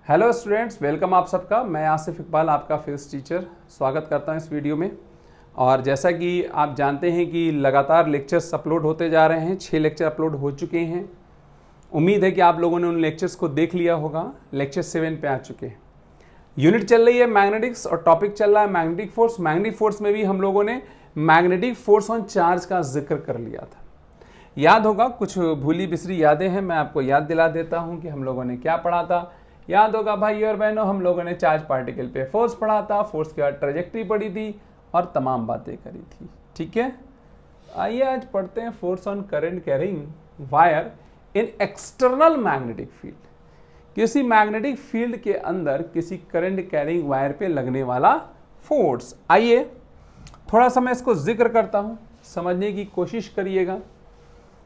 Hello students, welcome आप सबका। मैं आसिफ इकबाल, आपका फिजिक्स टीचर, स्वागत करता हूं इस वीडियो में। और जैसा कि आप जानते हैं कि लगातार लेक्चर्स अपलोड होते जा रहे हैं। 6 लेक्चर अपलोड हो चुके हैं। उम्मीद है कि आप लोगों ने उन लेक्चर्स को देख लिया होगा। लेक्चर 7 पे आ चुके हैं। यूनिट चल रही है मैग्नेटिक्स और टॉपिक चल रहा है मैग्नेटिक फोर्स। मैग्नेटिक फोर्स में भी हम लोगों ने मैग्नेटिक फोर्स ऑन चार्ज का जिक्र कर लिया था। याद होगा, कुछ भूली बिसरी यादें हैं, मैं आपको याद दिला देता हूं कि हम लोगों ने क्या पढ़ा था। याद होगा भाई और बहनों, हम लोगों ने चार्ज पार्टिकल पे फोर्स पढ़ा था, फोर्स के बाद ट्रेजेक्ट्री पढ़ी थी और तमाम बातें करी थी। ठीक है, आइए आज पढ़ते हैं force on current carrying wire in external magnetic field. किसी मैग्नेटिक फील्ड के अंदर किसी करंट कैरिंग वायर पे लगने वाला फोर्स। आइए थोड़ा सा मैं इसको जिक्र करता हूं, समझने की कोशिश करिएगा।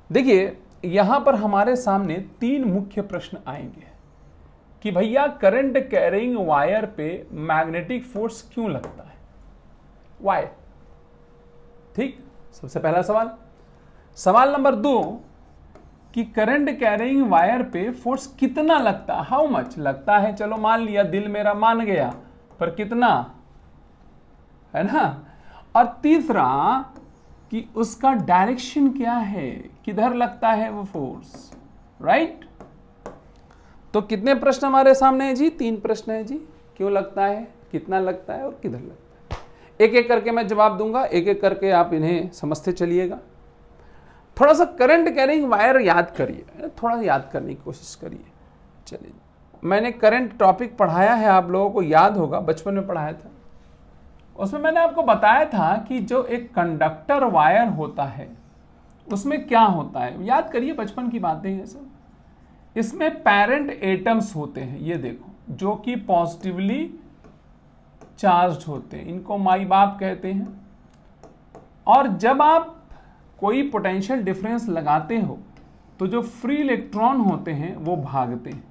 देखिए, यहां पर हमारे सामने 3 मुख्य प्रश्न आएंगे कि भैया करंट कैरिंग वायर पे मैग्नेटिक फोर्स क्यों लगता है, वाई। ठीक, सबसे पहला सवाल। सवाल नंबर 2 कि करंट कैरिंग वायर पे फोर्स कितना लगता है, हाउ मच लगता है। चलो मान लिया, दिल मेरा मान गया, पर कितना, है ना। और तीसरा कि उसका डायरेक्शन क्या है, किधर लगता है वो फोर्स, राइट। तो कितने प्रश्न हमारे सामने हैं जी? 3 प्रश्न है जी। क्यों लगता है, कितना लगता है और किधर लगता है। एक एक करके मैं जवाब दूंगा, एक एक करके आप इन्हें समझते चलिएगा। थोड़ा सा करंट कैरिंग वायर याद करिए, थोड़ा याद करने की कोशिश करिए। चलिए, मैंने करंट टॉपिक पढ़ाया है, आप लोगों को याद होगा, बचपन में पढ़ाया था। उसमें मैंने आपको बताया था कि जो एक कंडक्टर वायर होता है उसमें क्या होता है। याद करिए, बचपन की बातें हैं सब। इसमें पेरेंट एटम्स होते हैं, ये देखो, जो कि पॉजिटिवली चार्ज होते हैं, इनको माई बाप कहते हैं। और जब आप कोई पोटेंशियल डिफरेंस लगाते हो तो जो फ्री इलेक्ट्रॉन होते हैं वो भागते हैं।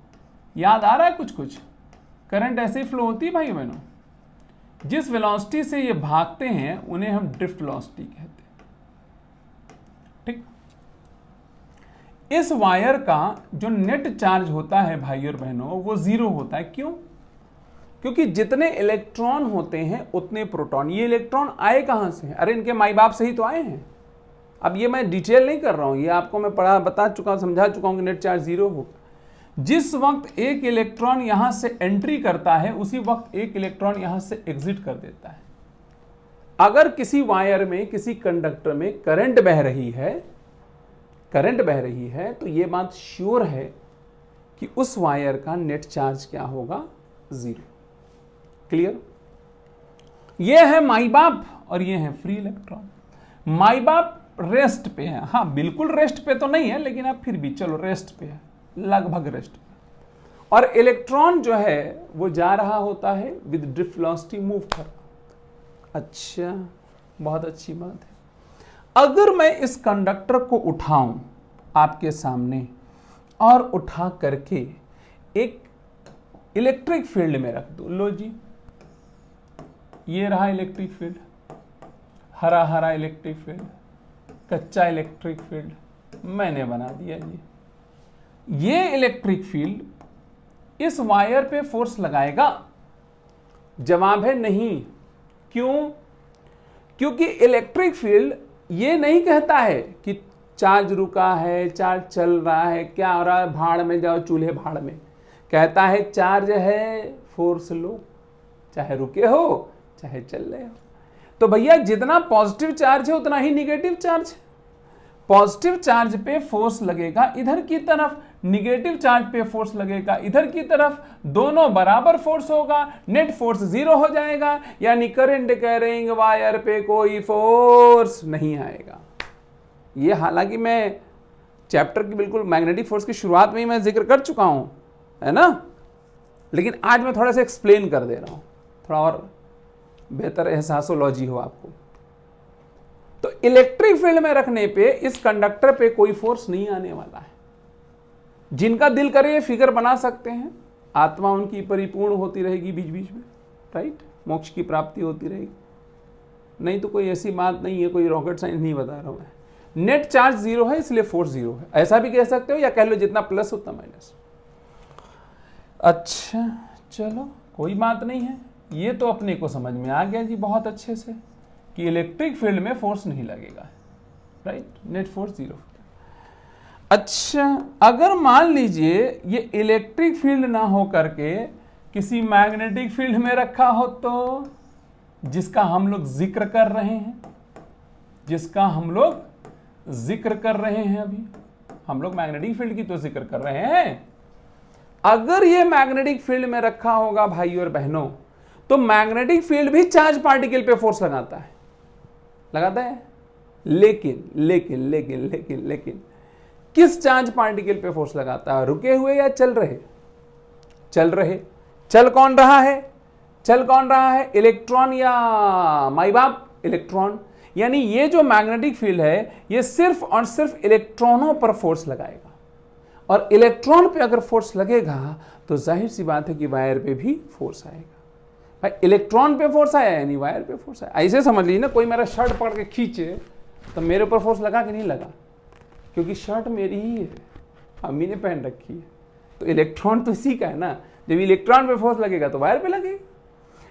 याद आ रहा है कुछ कुछ? करंट ऐसे ही फ्लो होती है भाई बहनों। जिस वेलोसिटी से ये भागते हैं उन्हें हम ड्रिफ्ट वेलोसिटी कहते हैं। ठीक, इस वायर का जो नेट चार्ज होता है भाई और बहनों वो 0 होता है। क्यों? क्योंकि जितने इलेक्ट्रॉन होते हैं उतने प्रोटॉन। ये इलेक्ट्रॉन आए कहां से? अरे इनके माई बाप से ही तो आए हैं। अब ये मैं डिटेल नहीं कर रहा हूं, ये आपको मैं बता चुका हूं, समझा चुका हूं कि नेट चार्ज 0 हो। जिस वक्त एक इलेक्ट्रॉन यहां से एंट्री करता है उसी वक्त एक इलेक्ट्रॉन यहां से एग्जिट कर देता है। अगर किसी वायर में, किसी कंडक्टर में करंट बह रही है तो यह बात श्योर है कि उस वायर का नेट चार्ज क्या होगा? 0। क्लियर? यह है माई बाप और यह है फ्री इलेक्ट्रॉन। माई बाप रेस्ट पे है, हाँ बिल्कुल रेस्ट पे तो नहीं है, लेकिन अब फिर भी चलो रेस्ट पे है, लगभग रेस्ट पे। और इलेक्ट्रॉन जो है वो जा रहा होता है विद ड्रिफ्ट वेलोसिटी, मूव कर। अच्छा, बहुत अच्छी बात है। अगर मैं इस कंडक्टर को उठाऊं आपके सामने और उठा करके एक इलेक्ट्रिक फील्ड में रख दूं, लो जी, ये रहा इलेक्ट्रिक फील्ड, हरा हरा इलेक्ट्रिक फील्ड, कच्चा इलेक्ट्रिक फील्ड मैंने बना दिया जी। ये इलेक्ट्रिक फील्ड इस वायर पे फोर्स लगाएगा? जवाब है नहीं। क्यों? क्योंकि इलेक्ट्रिक फील्ड ये नहीं कहता है कि चार्ज रुका है, चार्ज चल रहा है, क्या हो रहा है, भाड़ में जाओ, चूल्हे भाड़ में। कहता है चार्ज है, फोर्स लो, चाहे रुके हो चाहे चल रहे हो। तो भैया जितना पॉजिटिव चार्ज है उतना ही निगेटिव चार्ज है। पॉजिटिव चार्ज पे फोर्स लगेगा इधर की तरफ, निगेटिव चार्ज पे फोर्स लगेगा इधर की तरफ, दोनों बराबर फोर्स होगा, नेट फोर्स 0 हो जाएगा। यानी करंट कैरिंग वायर पे कोई फोर्स नहीं आएगा। ये हालांकि मैं चैप्टर की बिल्कुल मैग्नेटिक फोर्स की शुरुआत में ही मैं जिक्र कर चुका हूं, है ना, लेकिन आज मैं थोड़ा सा एक्सप्लेन कर दे रहा हूं, थोड़ा और बेहतर एहसासोलॉजी हो आपको। तो इलेक्ट्रिक फील्ड में रखने पे इस कंडक्टर पे कोई फोर्स नहीं आने वाला है। जिनका दिल करे ये फिगर बना सकते हैं, आत्मा उनकी परिपूर्ण होती रहेगी बीच बीच में, राइट, मोक्ष की प्राप्ति होती रहेगी। नहीं तो कोई ऐसी बात नहीं है, कोई रॉकेट साइंस नहीं बता रहा हूं मैं। नेट चार्ज 0 है इसलिए फोर्स 0 है, ऐसा भी कह सकते हो, या कह लो जितना प्लस उतना माइनस। अच्छा चलो कोई बात नहीं है, ये तो अपने को समझ में आ गया जी बहुत अच्छे से कि इलेक्ट्रिक फील्ड में फोर्स नहीं लगेगा, राइट, नेट फोर्स 0। अच्छा अगर मान लीजिए ये इलेक्ट्रिक फील्ड ना हो करके किसी मैग्नेटिक फील्ड में रखा हो, तो जिसका हम लोग जिक्र कर रहे हैं, अभी हम लोग मैग्नेटिक फील्ड की तो जिक्र कर रहे हैं। अगर ये मैग्नेटिक फील्ड में रखा होगा भाई और बहनों, तो मैग्नेटिक फील्ड भी चार्ज पार्टिकल पे फोर्स लगाता है, लेकिन किस चार्ज पार्टिकल पे फोर्स लगाता है? रुके हुए या चल रहे? चल कौन रहा है? इलेक्ट्रॉन या माई बाप इलेक्ट्रॉन। यानी ये जो मैग्नेटिक फील्ड है ये सिर्फ और सिर्फ इलेक्ट्रॉनों पर फोर्स लगाएगा, और इलेक्ट्रॉन पे अगर फोर्स लगेगा तो जाहिर सी बात है कि वायर पे भी फोर्स आएगा। भाई इलेक्ट्रॉन पे फोर्स आया यानी वायर पे फोर्स आया। ऐसे समझ लीजिए ना, कोई मेरा शर्ट पकड़ के खींचे तो मेरे ऊपर फोर्स लगा कि नहीं लगा, क्योंकि शर्ट मेरी ही है, अम्मी ने पहन रखी है, तो इलेक्ट्रॉन तो इसी का है ना। जब इलेक्ट्रॉन पे फोर्स लगेगा तो वायर पे लगेगा।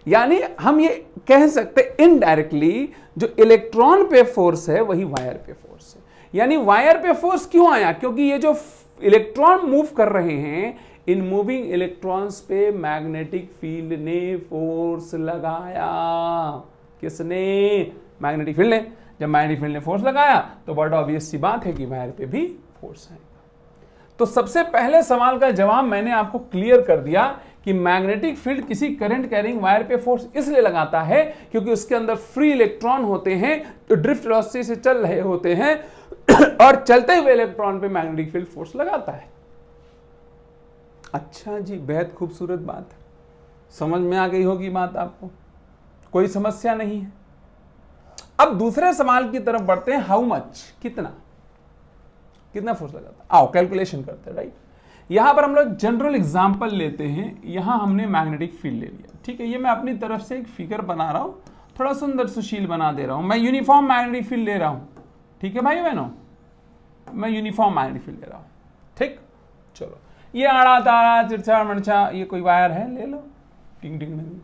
यानी हम ये कह सकते इनडायरेक्टली जो इलेक्ट्रॉन पे फोर्स है वही वायर पे फोर्स है। यानी वायर पे फोर्स क्यों आया? क्योंकि ये जो इलेक्ट्रॉन मूव कर रहे हैं, इन मूविंग इलेक्ट्रॉन्स पे मैग्नेटिक फील्ड ने फोर्स लगाया। किसने? मैग्नेटिक फील्ड ने। जब मैग्नेटिक फील्ड ने फोर्स लगाया तो बड़ा ऑब्वियस सी बात है कि वायर पे भी फोर्स आएगा। तो सबसे पहले सवाल का जवाब मैंने आपको क्लियर कर दिया कि मैग्नेटिक फील्ड किसी करंट कैरिंग वायर पे फोर्स इसलिए लगाता है क्योंकि उसके अंदर फ्री इलेक्ट्रॉन होते हैं जो ड्रिफ्ट वेलोसिटी से चल रहे होते हैं और चलते हुए इलेक्ट्रॉन पे मैग्नेटिक फील्ड फोर्स लगाता है। अच्छा जी, बेहद खूबसूरत बात है, समझ में आ गई होगी बात आपको, कोई समस्या नहीं है। अब दूसरे सवाल की तरफ बढ़ते हैं। हाउ मच, कितना फोर्स लगाता है? आओ कैलकुलेशन करते हैं, राइट। यहां पर हम लोग जनरल एग्जांपल लेते हैं। यहां हमने मैग्नेटिक फील्ड ले लिया, ठीक है। ये मैं अपनी तरफ से एक फिगर बना रहा हूं, थोड़ा सुंदर सुशील बना दे रहा हूं। मैं यूनिफॉर्म मैग्नेटिक फील्ड ले रहा हूं, ठीक है भाई बहनों, मैं यूनिफॉर्म मैग्नेटिक फील्ड ले रहा हूं, ठीक। चलो ये आड़ा तारा तिरछा मरछा ये कोई वायर है, ले लो, टिंग टिंग टिंग,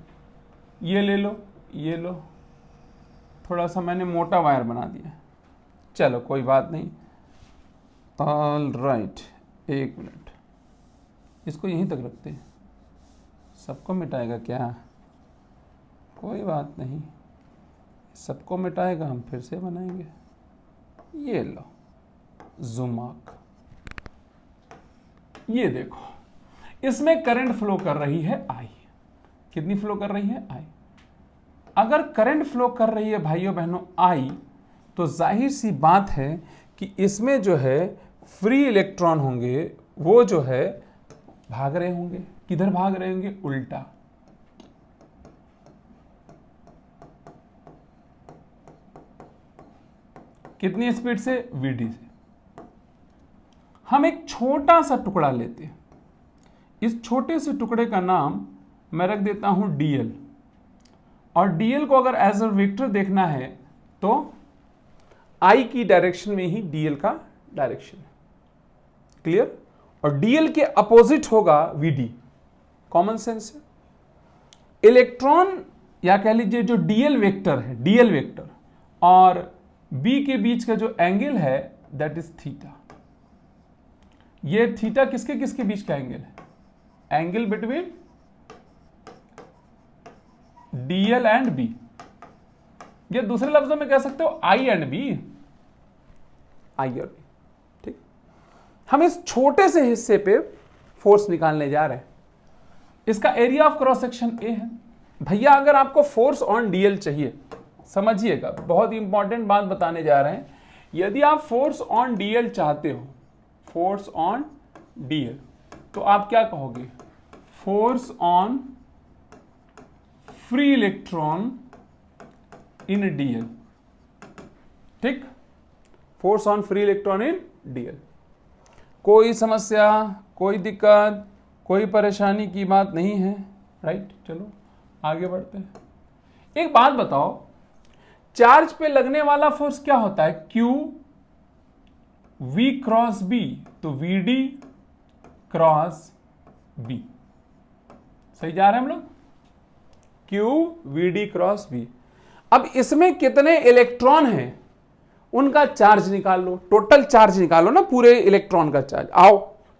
ये ले लो, ये लो, थोड़ा सा मैंने मोटा वायर बना दिया, चलो कोई बात नहीं। ऑल राइट, एक मिनट, इसको यहीं तक रखते हैं। सबको मिटाएगा क्या? कोई बात नहीं, सबको मिटाएगा, हम फिर से बनाएंगे। ये लो जुमाक, ये देखो, इसमें करंट फ्लो कर रही है आई। कितनी फ्लो कर रही है? आई। अगर करंट फ्लो कर रही है भाइयों बहनों आई, तो जाहिर सी बात है कि इसमें जो है फ्री इलेक्ट्रॉन होंगे, वो जो है भाग रहे होंगे। किधर भाग रहे होंगे? उल्टा। कितनी स्पीड से? वीडी से। हम एक छोटा सा टुकड़ा लेते हैं, इस छोटे से टुकड़े का नाम मैं रख देता हूं डीएल, और डीएल को अगर एज अ वेक्टर देखना है तो आई की डायरेक्शन में ही डीएल का डायरेक्शन है, क्लियर। और डीएल के अपोजिट होगा वीडी, कॉमन सेंस है। इलेक्ट्रॉन या कह लीजिए जो डीएल वेक्टर है, डीएल वेक्टर और बी के बीच का जो एंगल है दैट इज थीटा। ये थीटा किसके किसके बीच का एंगल है? Angle between DL and B, या दूसरे लफ्जों में कह सकते हो आई एंड बी, आई और बी, ठीक। हम इस छोटे से हिस्से पे फोर्स निकालने जा रहे हैं। इसका area of cross section A है। भैया अगर आपको फोर्स ऑन डीएल चाहिए, समझिएगा बहुत इंपॉर्टेंट बात बताने जा रहे हैं। यदि आप फोर्स ऑन डीएल चाहते हो, फोर्स ऑन डीएल, तो आप क्या कहोगे? Force on free electron in dl, ठीक। Force on free electron in dl. कोई समस्या, कोई दिक्कत, कोई परेशानी की बात नहीं है, राइट। चलो आगे बढ़ते हैं। एक बात बताओ, चार्ज पे लगने वाला फोर्स क्या होता है? क्यू वी क्रॉस बी, तो वी डी क्रॉस बी, सही जा रहे हैं हम लोग, Q V D cross B. अब इसमें कितने इलेक्ट्रॉन हैं उनका चार्ज निकाल लो, टोटल चार्ज निकालो ना, पूरे इलेक्ट्रॉन का चार्ज। आओ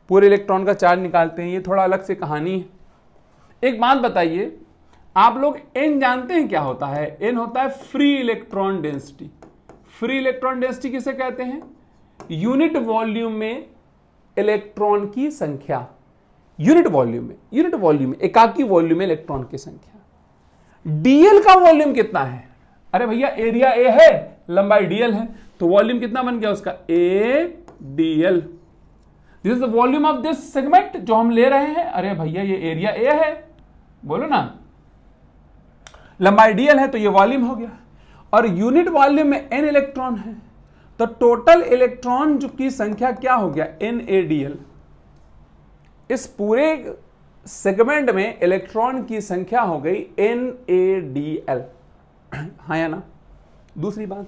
पूरे इलेक्ट्रॉन का चार्ज निकालते हैं, ये थोड़ा अलग से कहानी है। एक बात बताइए, आप लोग n जानते हैं क्या होता है? n होता है free electron density. Free electron density किसे कहते हैं? यूनिट वॉल्यूम में इलेक्ट्रॉन की संख्या, यूनिट वॉल्यूम में एकाकी वॉल्यूम में इलेक्ट्रॉन की संख्या। डीएल का वॉल्यूम कितना है? अरे भैया एरिया ए है, लंबाई डीएल है, तो वॉल्यूम कितना बन गया उसका? A dl. This is the volume of this segment जो हम ले रहे हैं। अरे भैया ये एरिया ए है, बोलो ना, लंबाई डीएल है तो ये वॉल्यूम हो गया, और यूनिट वॉल्यूम में एन इलेक्ट्रॉन है, तो टोटल इलेक्ट्रॉन जो की संख्या क्या हो गया? NaDl। इस पूरे सेगमेंट में इलेक्ट्रॉन की संख्या हो गई NaDl। हाँ या ना? दूसरी बात,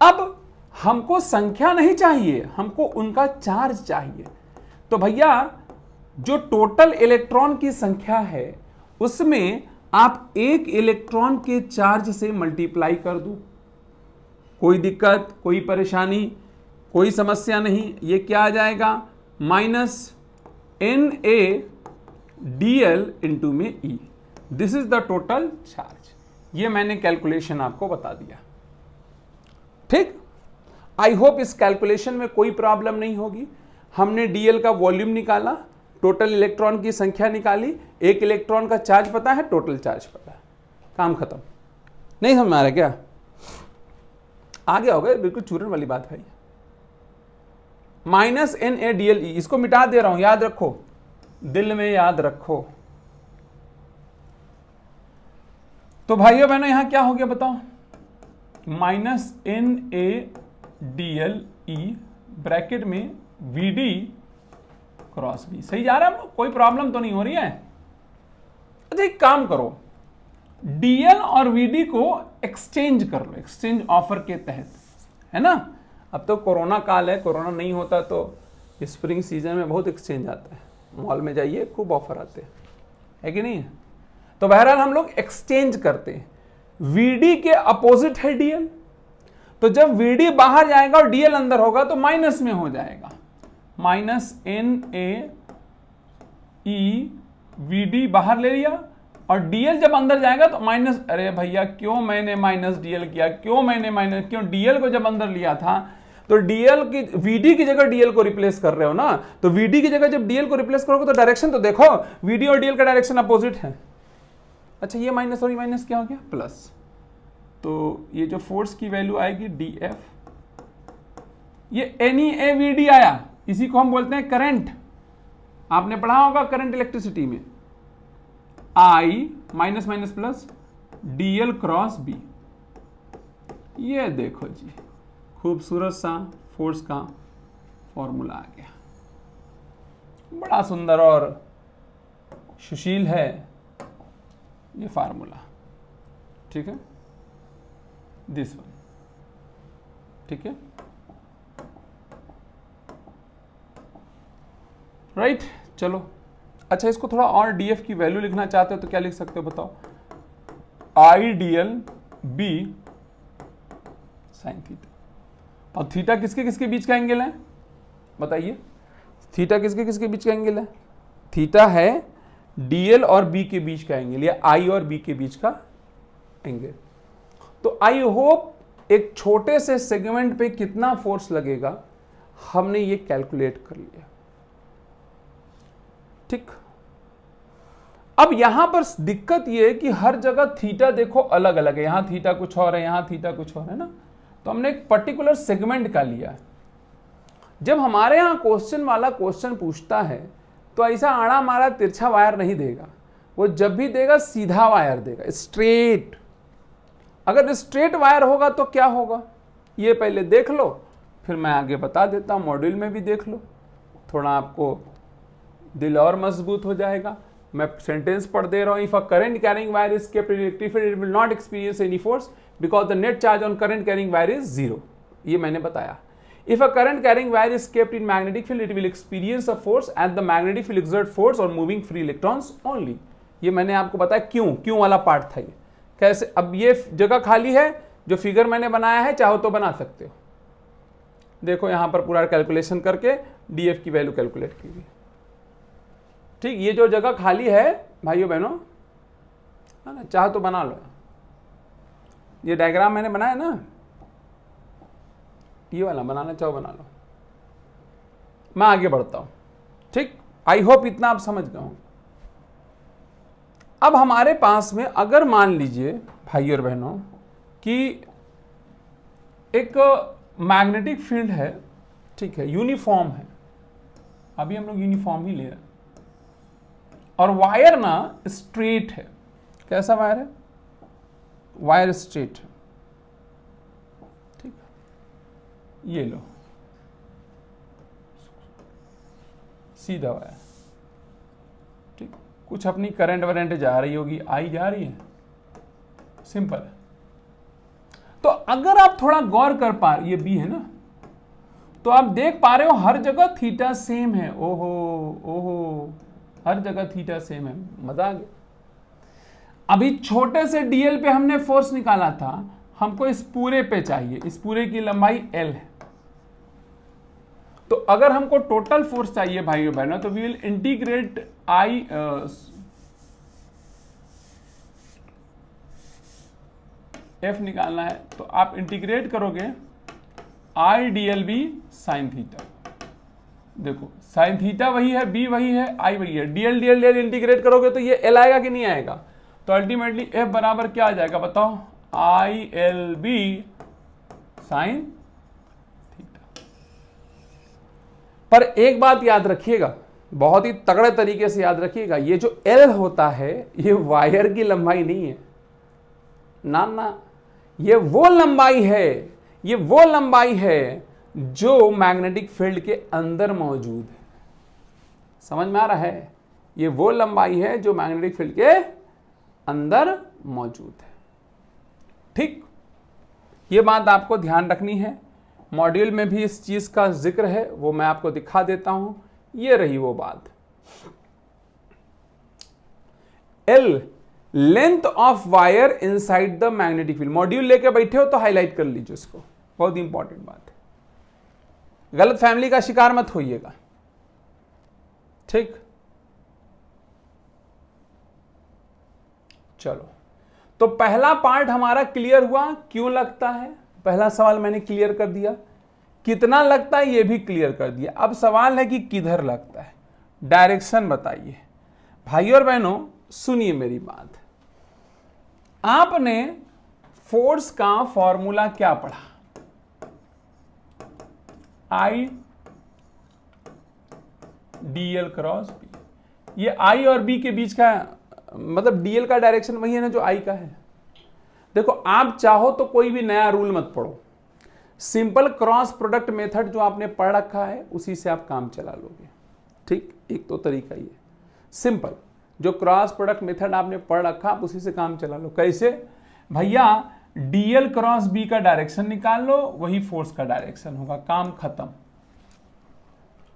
अब हमको संख्या नहीं चाहिए, हमको उनका चार्ज चाहिए। तो भैया जो टोटल इलेक्ट्रॉन की संख्या है उसमें आप एक इलेक्ट्रॉन के चार्ज से मल्टीप्लाई कर दो। कोई दिक्कत, कोई परेशानी, कोई समस्या नहीं। ये क्या आ जाएगा? माइनस NaDl इंटू में E। This is the total charge. ये मैंने कैलकुलेशन आपको बता दिया, ठीक। आई होप इस कैलकुलेशन में कोई प्रॉब्लम नहीं होगी। हमने डीएल का वॉल्यूम निकाला, टोटल इलेक्ट्रॉन की संख्या निकाली, एक इलेक्ट्रॉन का चार्ज पता है, टोटल चार्ज पता है, काम खत्म। नहीं समझ में आ रहा क्या? आ गया होगा, बिल्कुल चूरन वाली बात है। माइनस NaDl, इसको मिटा दे रहा हूं, याद रखो, दिल में याद रखो। तो भाइयों बहनों यहां क्या हो गया बताओ? माइनस NaDl E ब्रैकेट में Vd क्रॉस बी। सही जा रहा है हम लोग? कोई प्रॉब्लम तो नहीं हो रही है? अच्छा एक काम करो, डीएल और वीडी को एक्सचेंज कर लो, एक्सचेंज ऑफर के तहत, है ना। अब तो कोरोना काल है, कोरोना नहीं होता तो स्प्रिंग सीजन में बहुत एक्सचेंज आता है, मॉल में जाइए खूब ऑफर आते हैं, है कि नहीं? तो बहरहाल हम लोग एक्सचेंज करते हैं। वीडी के अपोजिट है डीएल, तो जब वीडी बाहर जाएगा और डीएल अंदर होगा तो माइनस में हो जाएगा, माइनस NaE Vd बाहर ले लिया, और डीएल जब अंदर जाएगा तो माइनस। अरे भैया क्यों मैंने माइनस डीएल किया, क्यों डीएल को जब अंदर लिया था तो डीएल की वीडी की जगह डीएल को रिप्लेस कर रहे हो ना, तो वीडी की जगह जब डीएल को रिप्लेस करोगे तो डायरेक्शन तो देखो, वीडी और डीएल का डायरेक्शन अपोजिट है। अच्छा ये माइनस और ये माइनस क्या हो गया? प्लस। तो ये जो फोर्स की वैल्यू आएगी DF, ये NeAVD आया, इसी को हम बोलते हैं करंट। आपने पढ़ा होगा करंट इलेक्ट्रिसिटी में, I minus minus plus DL cross B। ये देखो जी, खूबसूरत सा फोर्स का फॉर्मूला आ गया, बड़ा सुंदर और सुशील है ये फार्मूला, ठीक है, दिस वन, ठीक है, राइट। चलो अच्छा, इसको थोड़ा और डीएफ की वैल्यू लिखना चाहते हो तो क्या लिख सकते हो बताओ? IDL B sine theta. और थीटा किसके किसके बीच का एंगल है बताइए? थीटा किसके किसके बीच का एंगल है? थीटा है डीएल और बी के बीच का एंगल, या आई और बी के बीच का एंगल। तो आई होप एक छोटे से सेगमेंट पे कितना फोर्स लगेगा हमने ये कैलकुलेट कर लिया, ठीक। अब यहां पर दिक्कत ये है कि हर जगह थीटा देखो अलग अलग है, यहां थीटा कुछ और है, यहां थीटा कुछ और है ना। तो हमने एक पर्टिकुलर सेगमेंट का लिया। जब हमारे यहां क्वेश्चन वाला क्वेश्चन पूछता है तो ऐसा आड़ा मारा तिरछा वायर नहीं देगा, वो जब भी देगा सीधा वायर देगा, स्ट्रेट। अगर स्ट्रेट वायर होगा तो क्या होगा ये पहले देख लो, फिर मैं आगे बता देता हूं, मॉड्यूल में भी देख लो, थोड़ा आपको दिल और मजबूत हो जाएगा। मैं सेंटेंस पढ़ दे रहा हूं, if a current carrying wire is kept electrified it will not experience any force because the net charge on current carrying wire is 0। ये मैंने बताया। If a current carrying wire is kept in magnetic field, it will experience a force and the magnetic field exert force on moving free electrons only. ये मैंने आपको बताया क्यों वाला part था ये। कैसे, अब ये जगह खाली है, जो फिगर मैंने बनाया है चाहो तो बना सकते हो। देखो यहां पर पूरा कैलकुलेशन करके डीएफ की वैल्यू कैलकुलेट की गई। ठीक, ये जो जगह खाली है भाइयों बहनों, है ना, चाहो तो बना लो। ये डायग्राम मैंने बनाया ना, ये वाला बनाना चाहो बना लो। मैं आगे बढ़ता हूं। ठीक, आई होप इतना आप समझ गए होंगे। अब हमारे पास में अगर मान लीजिए भाइयों और बहनों कि एक मैग्नेटिक फील्ड है, ठीक है, यूनिफॉर्म है, अभी हम लोग यूनिफॉर्म ही ले रहे हैं, और वायर ना स्ट्रेट है। कैसा वायर है? वायर स्ट्रेट है। ठीक, ये लो सीधा वायर। ठीक, कुछ अपनी करंट वरेंट जा रही होगी, आई जा रही है, सिंपल है। तो अगर आप थोड़ा गौर कर पा रहे, ये बी है ना, तो आप देख पा रहे हो हर जगह थीटा सेम है। ओहो ओहो, हर जगह थीटा सेम है। मजा आ गया। अभी छोटे से डीएल पे हमने फोर्स निकाला था, हमको इस पूरे पे चाहिए, इस पूरे की लंबाई एल है। तो अगर हमको टोटल फोर्स चाहिए भाइयों बहनों, तो we will integrate I F निकालना है, तो आप इंटीग्रेट करोगे I D L B sine theta. देखो साइन थीटा वही है, बी वही है, आई वही है, डीएल डीएल डीएल इंटीग्रेट करोगे तो ये एल आएगा कि नहीं आएगा? तो अल्टीमेटली एफ बराबर क्या आ जाएगा बताओ? I L B sine theta. पर एक बात याद रखिएगा, बहुत ही तगड़े तरीके से याद रखिएगा, ये जो एल होता है ये वायर की लंबाई नहीं है ना, ये वो लंबाई है, ये वो लंबाई है जो मैग्नेटिक फील्ड के अंदर मौजूद है। समझ में आ रहा है? ये वो लंबाई है जो मैग्नेटिक फील्ड के अंदर मौजूद है। ठीक, ये बात आपको ध्यान रखनी है। मॉड्यूल में भी इस चीज का जिक्र है, वो मैं आपको दिखा देता हूं। ये रही वो बात। L length of wire inside the magnetic field. Module लेके बैठे हो तो हाईलाइट कर लीजिए इसको, बहुत इंपॉर्टेंट बात है। गलत फैमिली का शिकार मत होइएगा। ठीक, चलो, तो पहला पार्ट हमारा क्लियर हुआ। क्यों लगता है, पहला सवाल मैंने क्लियर कर दिया। कितना लगता है ये भी क्लियर कर दिया। अब सवाल है कि किधर लगता है, डायरेक्शन बताइए। भाइयों और बहनों सुनिए मेरी बात। आपने फोर्स का फॉर्मूला क्या पढ़ा? आई डीएल क्रॉस बी। ये आई और बी के बीच का, मतलब डीएल का डायरेक्शन वही है ना जो आई का है। देखो आप चाहो तो कोई भी नया रूल मत पढ़ो, सिंपल क्रॉस प्रोडक्ट मेथड जो आपने पढ़ रखा है उसी से आप काम चला लोगे। ठीक, एक तो तरीका ये सिंपल, जो क्रॉस प्रोडक्ट मेथड आपने पढ़ रखा आप उसी से काम चला लो। कैसे भैया? डीएल क्रॉस बी का डायरेक्शन निकाल लो, वही फोर्स का डायरेक्शन होगा, काम खत्म।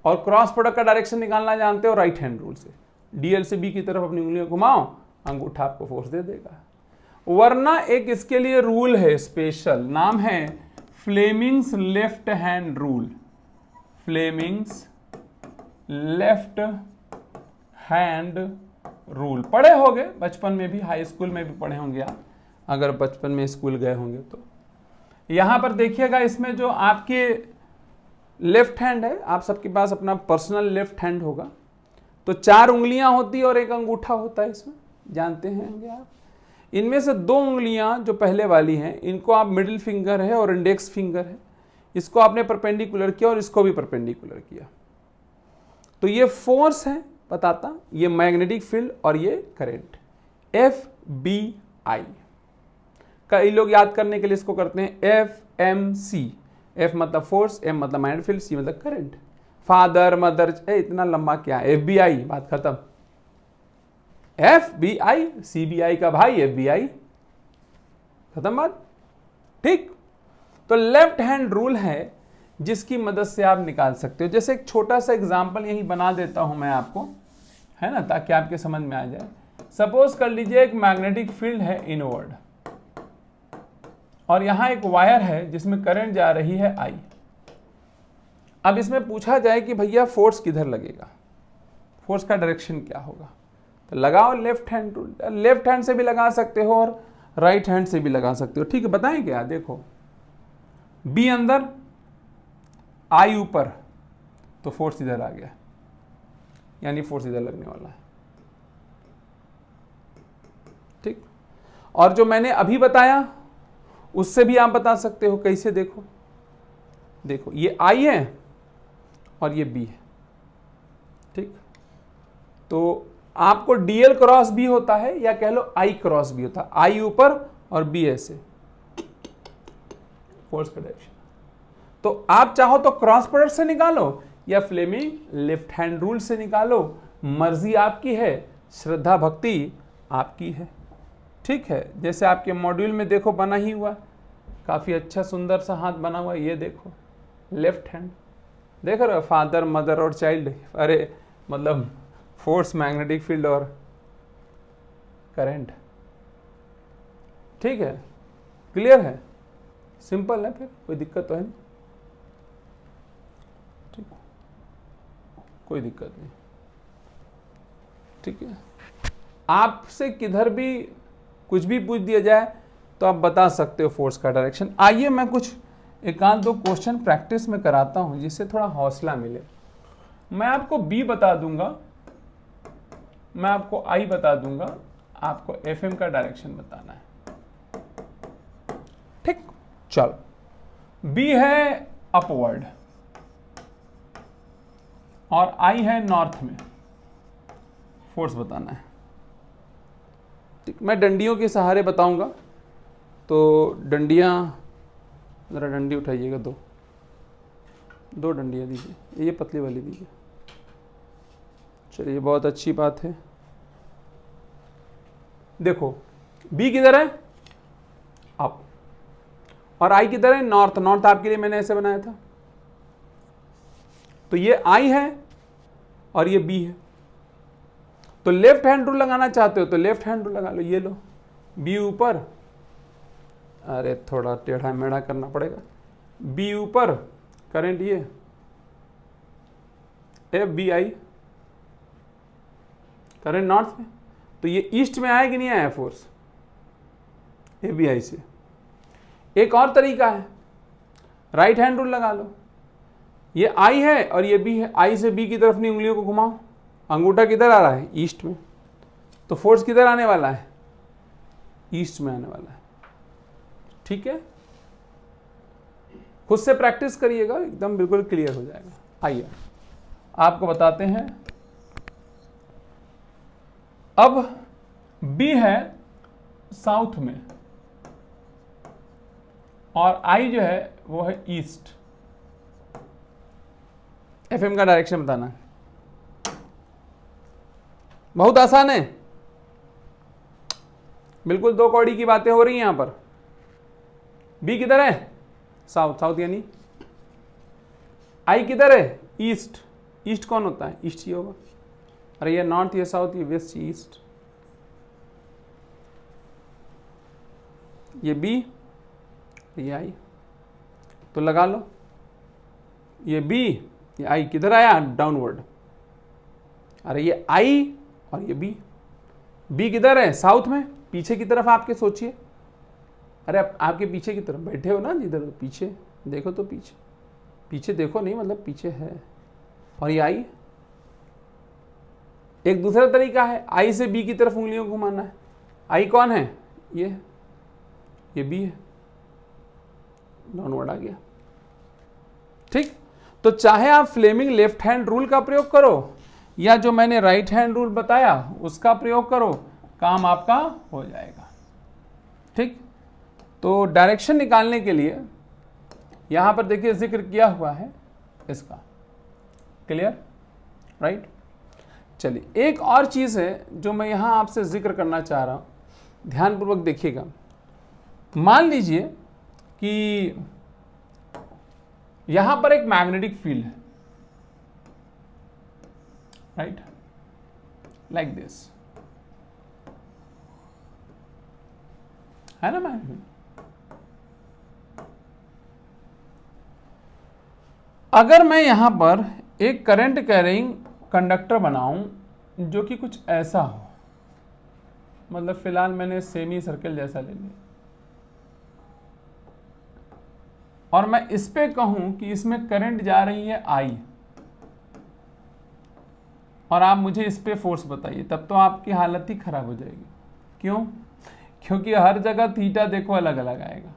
और क्रॉस प्रोडक्ट का डायरेक्शन निकालना जानते हो राइट हैंड रूल से। डीएल से बी की तरफ अपनी उंगलियां घुमाओ, अंगूठा आपको फोर्स दे देगा। वरना एक इसके लिए रूल है स्पेशल, नाम है Fleming's left hand rule. Fleming's left hand rule पढ़े होंगे बचपन में भी, हाई स्कूल में भी पढ़े होंगे आप, अगर बचपन में स्कूल गए होंगे तो। यहां पर देखिएगा, इसमें जो आपके लेफ्ट हैंड है, आप सबके पास अपना पर्सनल लेफ्ट हैंड होगा, तो 4 उंगलियां होती है और एक अंगूठा होता है इसमें, जानते हैं आप। इनमें से 2 उंगलियां जो पहले वाली हैं, इनको आप मिडिल फिंगर है और इंडेक्स फिंगर है, इसको आपने परपेंडिकुलर किया और इसको भी परपेंडिकुलर किया। तो ये फोर्स है बताता, ये मैग्नेटिक फील्ड और ये करंट, एफ बी आई। कई लोग याद करने के लिए इसको करते हैं एफ एम सी। एफ मतलब फोर्स, एम मतलब मैग्नेटिक फील्ड, सी मतलब करंट। फादर मदर, इतना लंबा क्या, एफ बी आई, बात खत्म। F B I, C B I का भाई एफ बी आई, खत्म बात। ठीक, तो लेफ्ट हैंड रूल है जिसकी मदद से आप निकाल सकते हो। जैसे एक छोटा सा एग्जाम्पल यही बना देता हूं मैं आपको, है ना, ताकि आपके समझ में आ जाए। सपोज कर लीजिए एक मैग्नेटिक फील्ड है इनवर्ड, और यहां एक वायर है जिसमें करंट जा रही है I। अब इसमें पूछा जाए कि भैया फोर्स किधर लगेगा, फोर्स का डायरेक्शन क्या होगा, तो लगाओ left hand rule. Left hand से भी लगा सकते हो और राइट हैंड से भी लगा सकते हो। ठीक है, बताएं क्या, देखो B अंदर, I ऊपर, तो फोर्स इधर आ गया, यानी फोर्स इधर लगने वाला है। ठीक, और जो मैंने अभी बताया उससे भी आप बता सकते हो। कैसे, देखो देखो ये I है और ये B है। ठीक, तो आपको DL क्रॉस B होता है या कह लो I क्रॉस B होता है। I ऊपर और B ऐसे, फोर्स का डायरेक्शन। तो आप चाहो तो क्रॉस प्रोडक्ट से निकालो या फ्लेमिंग लेफ्ट हैंड रूल से निकालो, मर्जी आपकी है, श्रद्धा भक्ति आपकी है। ठीक है, जैसे आपके मॉड्यूल में देखो बना ही हुआ, काफी अच्छा सुंदर सा हाथ बना हुआ, ये देखो लेफ्ट हैंड, देख रहे हो, फादर मदर और चाइल्ड, अरे मतलब फोर्स, मैग्नेटिक फील्ड और करंट। ठीक है, क्लियर है, सिंपल है, फिर कोई दिक्कत तो है नहीं। ठीक, कोई दिक्कत नहीं। ठीक है, आपसे किधर भी कुछ भी पूछ दिया जाए तो आप बता सकते हो फोर्स का डायरेक्शन। आइए मैं कुछ एक आध दो क्वेश्चन प्रैक्टिस में कराता हूं जिससे थोड़ा हौसला मिले। मैं आपको B बता दूंगा, मैं आपको I बता दूंगा, आपको FM का डायरेक्शन बताना है। ठीक, चलो B है अपवर्ड और I है नॉर्थ में, फोर्स बताना है। ठीक, मैं डंडियों के सहारे बताऊंगा, तो डंडियां, जरा डंडी उठाइएगा, दो डंडियां दीजिए, ये पतली वाली दीजिए। चलिए, बहुत अच्छी बात है। देखो B किधर है, अप, और I किधर है, नॉर्थ। नॉर्थ आपके लिए मैंने ऐसे बनाया था, तो ये I है और ये B है। तो लेफ्ट हैंड रूल लगाना चाहते हो तो लेफ्ट हैंड रूल लगा लो, ये लो, B ऊपर, अरे थोड़ा टेढ़ा मेढ़ा करना पड़ेगा, B ऊपर, करंट ये FBI, करंट नॉर्थ में, तो ये ईस्ट में आया कि नहीं आया फोर्स, FBI से। एक और तरीका है, राइट हैंड रूल लगा लो, ये I है और ये B है, I से B की तरफ नहीं उंगलियों को घुमाओ, अंगूठा किधर आ रहा है, ईस्ट में, तो फोर्स किधर आने वाला है, ईस्ट में आने वाला है। ठीक है, खुद से प्रैक्टिस करिएगा, एकदम बिल्कुल क्लियर हो जाएगा। आइए आपको बताते हैं। अब B है साउथ में और I जो है वो है ईस्ट। FM का डायरेक्शन बताना है, बहुत आसान है, बिल्कुल दो कौड़ी की बातें हो रही हैं यहां पर। B किधर है, साउथ, साउथ यानी I किधर है, ईस्ट। ईस्ट कौन होता है, ईस्ट ही होगा, अरे ये नॉर्थ, ये साउथ, ये वेस्ट, ये ईस्ट। ये B, ये I, तो लगा लो, ये B, ये I किधर आया, डाउनवर्ड, अरे ये I और ये B किधर है, साउथ में, पीछे की तरफ आपके सोचिए, अरे आपके पीछे की तरफ बैठे हो ना जिधर, तो पीछे देखो, तो पीछे, पीछे देखो नहीं मतलब पीछे है, और ये I। एक दूसरा तरीका है, I से B की तरफ उंगलियों को घुमाना है। I कौन है, ये B है, डाउनवर्ड आ गया। ठीक, तो चाहे आप फ्लेमिंग लेफ्ट हैंड रूल का प्रयोग करो या जो मैंने राइट हैंड रूल बताया उसका प्रयोग करो, काम आपका हो जाएगा। ठीक, तो डायरेक्शन निकालने के लिए यहां पर देखिए जिक्र किया हुआ है इसका, क्लियर, राइट। चलिए, एक और चीज है जो मैं यहां आपसे जिक्र करना चाह रहा हूं, ध्यानपूर्वक देखिएगा। मान लीजिए कि यहां पर एक मैग्नेटिक फील्ड है, राइट, लाइक दिस, है ना मैग्नेटिक। अगर मैं यहां पर एक करंट कैरिंग कंडक्टर बनाऊं जो कि कुछ ऐसा हो, मतलब फिलहाल मैंने सेमी सर्कल जैसा ले लिया, और मैं इस पे कहूं कि इसमें करंट जा रही है आई, और आप मुझे इस पे फोर्स बताइए, तब तो आपकी हालत ही खराब हो जाएगी। क्यों? क्योंकि हर जगह थीटा देखो अलग अलग आएगा।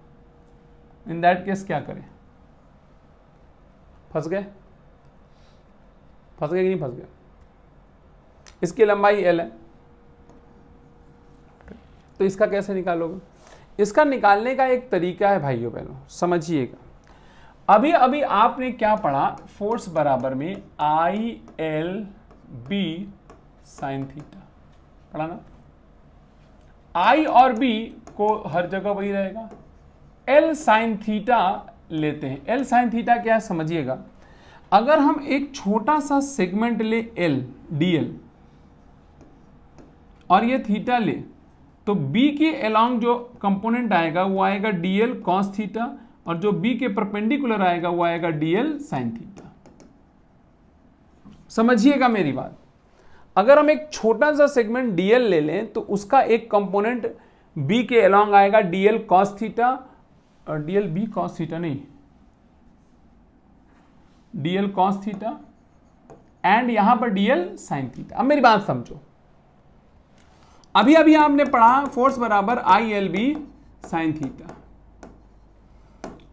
इन दैट केस क्या करें? फंस गए? फंस गए कि नहीं फंस गए? इसकी लंबाई एल है, तो इसका कैसे निकालोगे? इसका निकालने का एक तरीका है भाइयों बहनों, समझिएगा। अभी अभी आपने क्या पढ़ा? फोर्स बराबर में I L B sine theta पढ़ा ना। आई और बी को हर जगह वही रहेगा। एल साइन थीटा लेते हैं। एल साइन थीटा क्या है समझिएगा। अगर हम एक छोटा सा सेगमेंट ले एल डी एल और ये थीटा ले, तो बी के अलोंग जो कंपोनेंट आएगा वो आएगा डी एल कॉस थीटा, और जो बी के परपेंडिकुलर आएगा वो आएगा डी एल साइन थीटा। समझिएगा मेरी बात। अगर हम एक छोटा सा सेगमेंट डी एल ले लें तो उसका एक कंपोनेंट बी के अलोंग आएगा डी एल कॉस थीटा, और d L B cos theta नहीं, d l cos theta, and यहां पर डी एल साइन थीटा। अब मेरी बात समझो। अभी अभी आपने पढ़ा फोर्स बराबर I L B sine theta.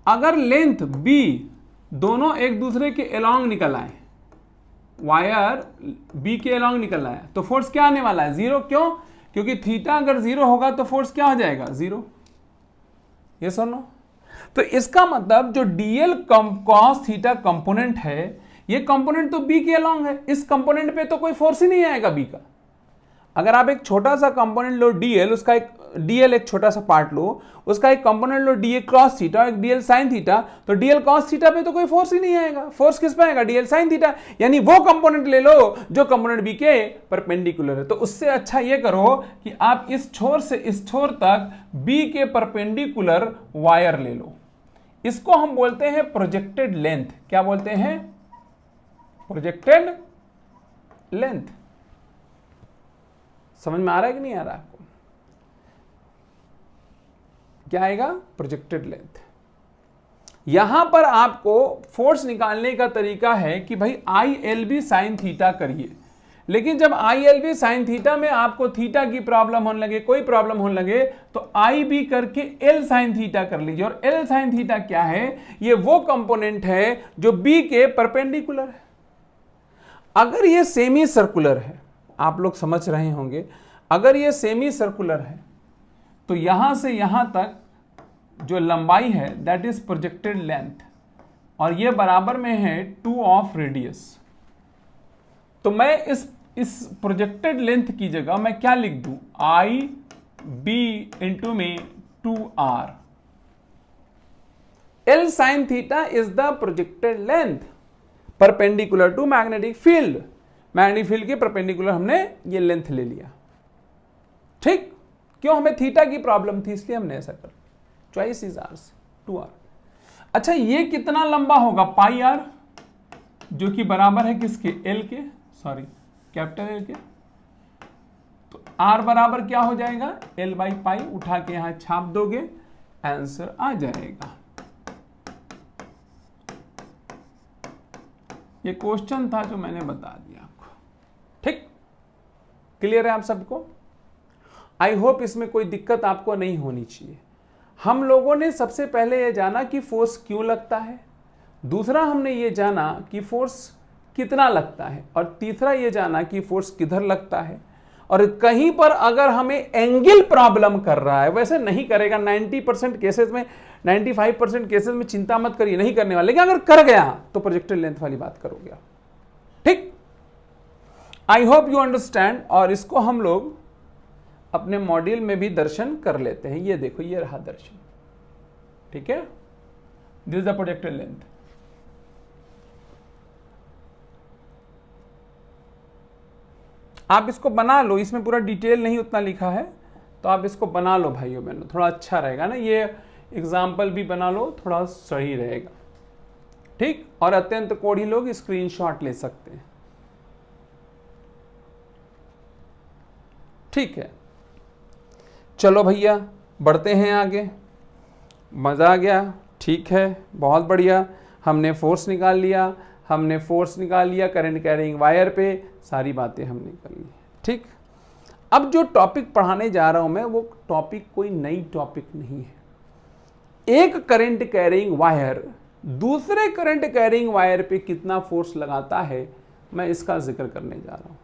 अगर लेंथ बी दोनों एक दूसरे के अलोंग निकल आए, वायर बी के अलोंग निकल आया, तो फोर्स क्या आने वाला है? जीरो। क्यों? क्योंकि थीटा अगर जीरो होगा तो फोर्स क्या हो जाएगा? जीरो। ये सुनो, तो इसका मतलब जो डीएल कॉस थीटा कंपोनेंट है, ये कंपोनेंट तो बी के अलोंग है, इस कंपोनेंट पे तो कोई फोर्स ही नहीं आएगा बी का। अगर आप एक छोटा सा कंपोनेंट लो डीएल, उसका एक डीएल एक छोटा सा पार्ट लो, उसका एक कंपोनेंट लो डीए क्रॉस थीटा, एक डीएल साइन थीटा, तो डीएल कॉस थीटा पे तो कोई फोर्स ही नहीं आएगा। फोर्स किस पे आएगा? DL sine theta. यानी वो कंपोनेंट ले लो जो कंपोनेंट बी के परपेंडिकुलर है। तो उससे अच्छा ये करो कि आप इस छोर से इस छोर तक बी के परपेंडिकुलर वायर ले लो। इसको हम बोलते हैं प्रोजेक्टेड लेंथ। क्या बोलते हैं? Projected length. समझ में आ रहा है कि नहीं आ रहा आपको? क्या आएगा? Projected length. यहां पर आपको फोर्स निकालने का तरीका है कि भाई I L B sine theta करिए, लेकिन जब I L B sine theta में आपको थीटा की प्रॉब्लम होने लगे, कोई प्रॉब्लम होने लगे, तो आई बी करके एल साइन थीटा कर लीजिए। और एल साइन थीटा क्या है? ये वो कंपोनेंट है जो बी के परपेंडिकुलर है। अगर ये सेमी सर्कुलर है, आप लोग समझ रहे होंगे, अगर ये सेमी सर्कुलर है तो यहां से यहां तक जो लंबाई है दैट इज प्रोजेक्टेड लेंथ, और ये बराबर में है 2 ऑफ रेडियस। तो मैं इस प्रोजेक्टेड लेंथ की जगह मैं क्या लिख दूं? आई बी इंटू में 2r। L sine theta is the projected length perpendicular to magnetic field. Magnetic field के परपेंडिकुलर हमने ये लेंथ ले लिया। ठीक? क्यों? हमें थीटा की प्रॉब्लम थी इसलिए हमने ऐसा कर। Choice is hours 2r। अच्छा, ये कितना लंबा होगा? पाई आर, जो कि बराबर है किसके? एल के, सॉरी कैपिटल एल के। तो आर बराबर क्या हो जाएगा? L by pi. उठा के यहां छाप दोगे, आंसर आ जाएगा। ये क्वेश्चन था जो मैंने बता दिया आपको। ठीक? क्लियर है आप सबको? आई होप इसमें कोई दिक्कत आपको नहीं होनी चाहिए। हम लोगों ने सबसे पहले यह जाना कि फोर्स क्यों लगता है, दूसरा हमने ये जाना कि फोर्स कितना लगता है, और तीसरा ये जाना कि फोर्स किधर लगता है। और कहीं पर अगर हमें एंगल प्रॉब्लम कर रहा है, वैसे नहीं करेगा 90% केसेस में, 95% केसेस में चिंता मत करिए, नहीं करने वाले, लेकिन अगर कर गया तो प्रोजेक्टेड लेंथ वाली बात करोगे आप। ठीक? I hope you understand. और इसको हम लोग अपने मॉड्यूल में भी दर्शन कर लेते हैं। ये देखो, ये रहा दर्शन। ठीक है? This is the projected length. आप इसको बना लो, इसमें पूरा डिटेल नहीं उतना लिखा है, तो आप इसको बना लो भाइयों बहनों, थोड़ा अच्छा रहेगा ना, ये एग्जाम्पल भी बना लो, थोड़ा सही रहेगा, ठीक। और अत्यंत कोढ़ी लोग स्क्रीनशॉट ले सकते हैं, ठीक है। चलो भैया बढ़ते हैं आगे, मज़ा आ गया, ठीक है, बहुत बढ़िया। हमने फोर्स निकाल लिया, हमने फोर्स निकाल लिया करंट कैरिंग वायर पे, सारी बातें हमने कर ली, ठीक। अब जो टॉपिक पढ़ाने जा रहा हूं मैं, वो टॉपिक कोई नई टॉपिक नहीं है। एक करंट कैरिंग वायर दूसरे करंट कैरिंग वायर पे कितना फोर्स लगाता है, मैं इसका जिक्र करने जा रहा हूं।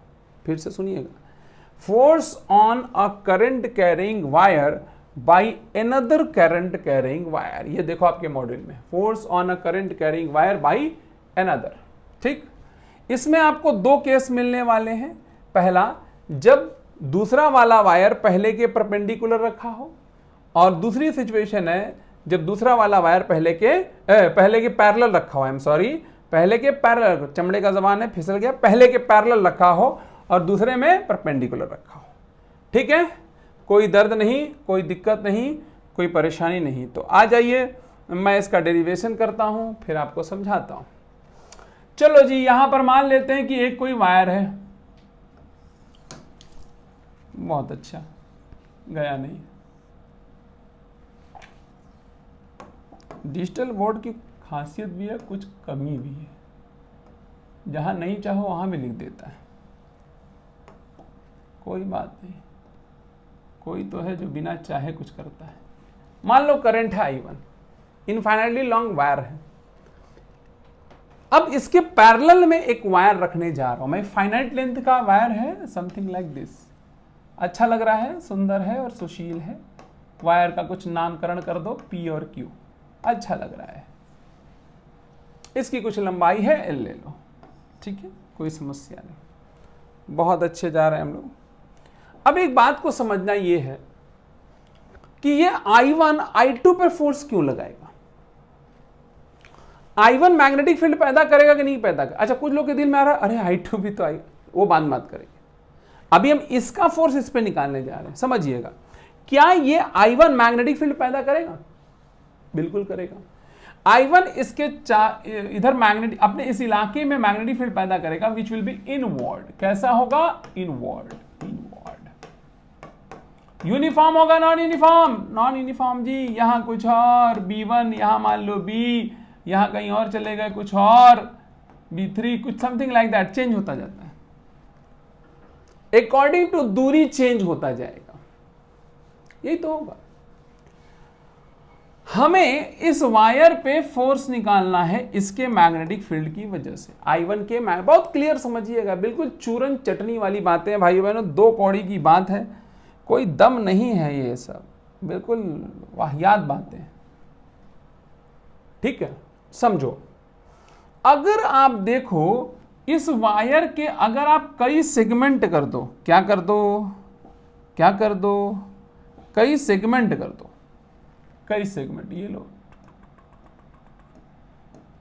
फिर से सुनिएगा, force on a current carrying wire by another current carrying wire. ये देखो आपके मॉड्यूल में, force on a current carrying wire by another, ठीक। इसमें आपको दो केस मिलने वाले हैं। पहला, जब दूसरा वाला वायर पहले के परपेंडिकुलर रखा हो, और दूसरी सिचुएशन है जब दूसरा वाला वायर पहले के पैरेलल रखा हो, आई एम सॉरी, पहले के पैरेलल, चमड़े का जबान है फिसल गया, पहले के पैरेलल रखा हो और दूसरे में परपेंडिकुलर रखा हो, ठीक है। कोई दर्द नहीं, कोई दिक्कत नहीं, कोई परेशानी नहीं। तो आ जाइए, मैं इसका डेरिवेशन करता हूं, फिर आपको समझाता हूं। चलो जी, यहां पर मान लेते हैं कि एक कोई वायर है, बहुत अच्छा, गया नहीं। डिजिटल बोर्ड की खासियत भी है, कुछ कमी भी है, जहां नहीं चाहो वहां भी लिख देता है। कोई बात नहीं, कोई तो है जो बिना चाहे कुछ करता है। मान लो करंट है I1, इनफाइनाइटली लॉन्ग वायर है। अब इसके पैरेलल में एक वायर रखने जा रहा हूं मैं, फाइनाइट लेंथ का वायर है, समथिंग लाइक दिस। अच्छा लग रहा है, सुंदर है और सुशील है। वायर का कुछ नामकरण कर दो, P और Q, अच्छा लग रहा है। इसकी कुछ लंबाई है, L ले लो, ठीक है, कोई समस्या नहीं, बहुत अच्छे जा रहे हैं हम लोग। अब एक बात को समझना ये है कि ये I1 I2 पर फोर्स क्यों लगाएगा। I1 मैग्नेटिक फील्ड पैदा करेगा कि नहीं पैदा करेगा। अच्छा, कुछ लोग के दिल में आ रहा है, अरे I2 भी तो वो बात करेंगे। अभी हम इसका फोर्स इस पे निकालने जा रहे हैं, समझिएगा। क्या ये I1 मैग्नेटिक फील्ड पैदा करेगा? बिल्कुल करेगा। I1 इसके इधर मैग्नेटिक, अपने इस इलाके में मैग्नेटिक फील्ड पैदा करेगा, विच विल बी इनवर्ड। कैसा होगा? इनवर्ड। यूनिफॉर्म होगा, नॉन यूनिफॉर्म? नॉन यूनिफॉर्म जी, यहां कुछ और B1, यहां मान लो B, यहां कहीं और चले गए कुछ और, B3, कुछ समथिंग लाइक दैट, चेंज होता जाता है अकॉर्डिंग टू दूरी, चेंज होता जाएगा। यही तो होगा। हमें इस वायर पे फोर्स निकालना है इसके मैग्नेटिक फील्ड की वजह से। I1 के बहुत क्लियर समझिएगा, बिल्कुल चूरन चटनी वाली बातें भाइयों बहनों, दो कौड़ी की बात है, कोई दम नहीं है, ये सब बिल्कुल वाहियात बातें, ठीक है। समझो, अगर आप देखो इस वायर के, अगर आप कई सेगमेंट कर दो, क्या कर दो, कई सेगमेंट कर दो, कई सेगमेंट, ये लो,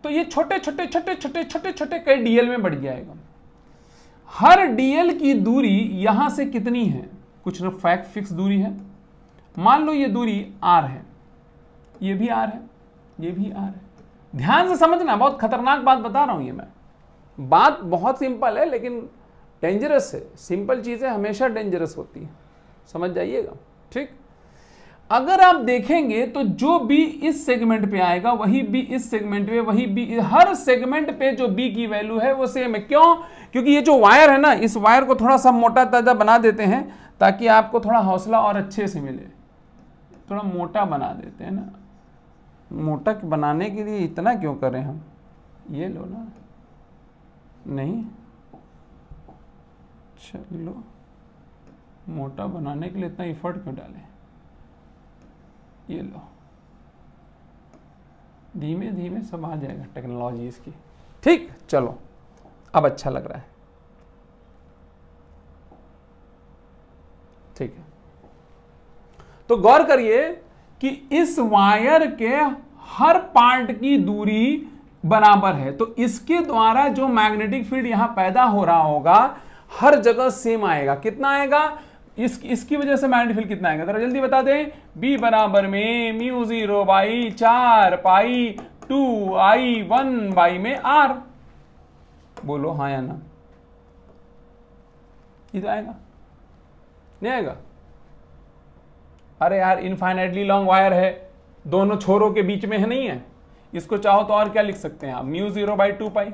तो ये छोटे छोटे कई डीएल में बढ़ जाएगा। हर डीएल की दूरी यहां से कितनी है? कुछ फैक्ट फिक्स दूरी है। मान लो ये दूरी R है, ये भी R है, ये भी R है। ध्यान से समझना, बहुत खतरनाक बात बता रहा हूं ये मैं। बात बहुत सिंपल है लेकिन डेंजरस है। सिंपल चीजें हमेशा डेंजरस होती हैं, समझ जाइएगा, ठीक। अगर आप देखेंगे तो जो B इस सेगमेंट पे आएगा, वही B इस सेगमेंट पे, वही B, हर सेगमेंट पे जो B की वैल्यू है वो सेम है। क्यों? क्योंकि ये जो वायर है ना, इस वायर को थोड़ा सा मोटा ताजा बना देते हैं ताकि आपको थोड़ा हौसला और अच्छे से मिले। थोड़ा मोटा बना देते हैं ना, मोटा बनाने के लिए इतना क्यों करें हम? ये लो ना, नहीं चलो, मोटा बनाने के लिए इतना एफर्ट क्यों डालें? ये लो, धीमे धीमे सब आ जाएगा टेक्नोलॉजी इसकी, ठीक। चलो, अब अच्छा लग रहा है, ठीक है। तो गौर करिए कि इस वायर के हर पार्ट की दूरी बराबर है, तो इसके द्वारा जो मैग्नेटिक फील्ड यहां पैदा हो रहा होगा, हर जगह सेम आएगा। कितना आएगा? इसकी वजह से मैग्नेटिक फील्ड कितना आएगा? जरा जल्दी बता दें। B बराबर में mu 0 by 4 pi 2 I 1 by में R। बोलो हाँ या ना? ये तो आएगा, नहीं आएगा? अरे यार इनफाइनाइटली लॉन्ग वायर है, दोनों छोरों के बीच में है, नहीं है? इसको चाहो तो और क्या लिख सकते हैं आप? Mu 0 by 2 pi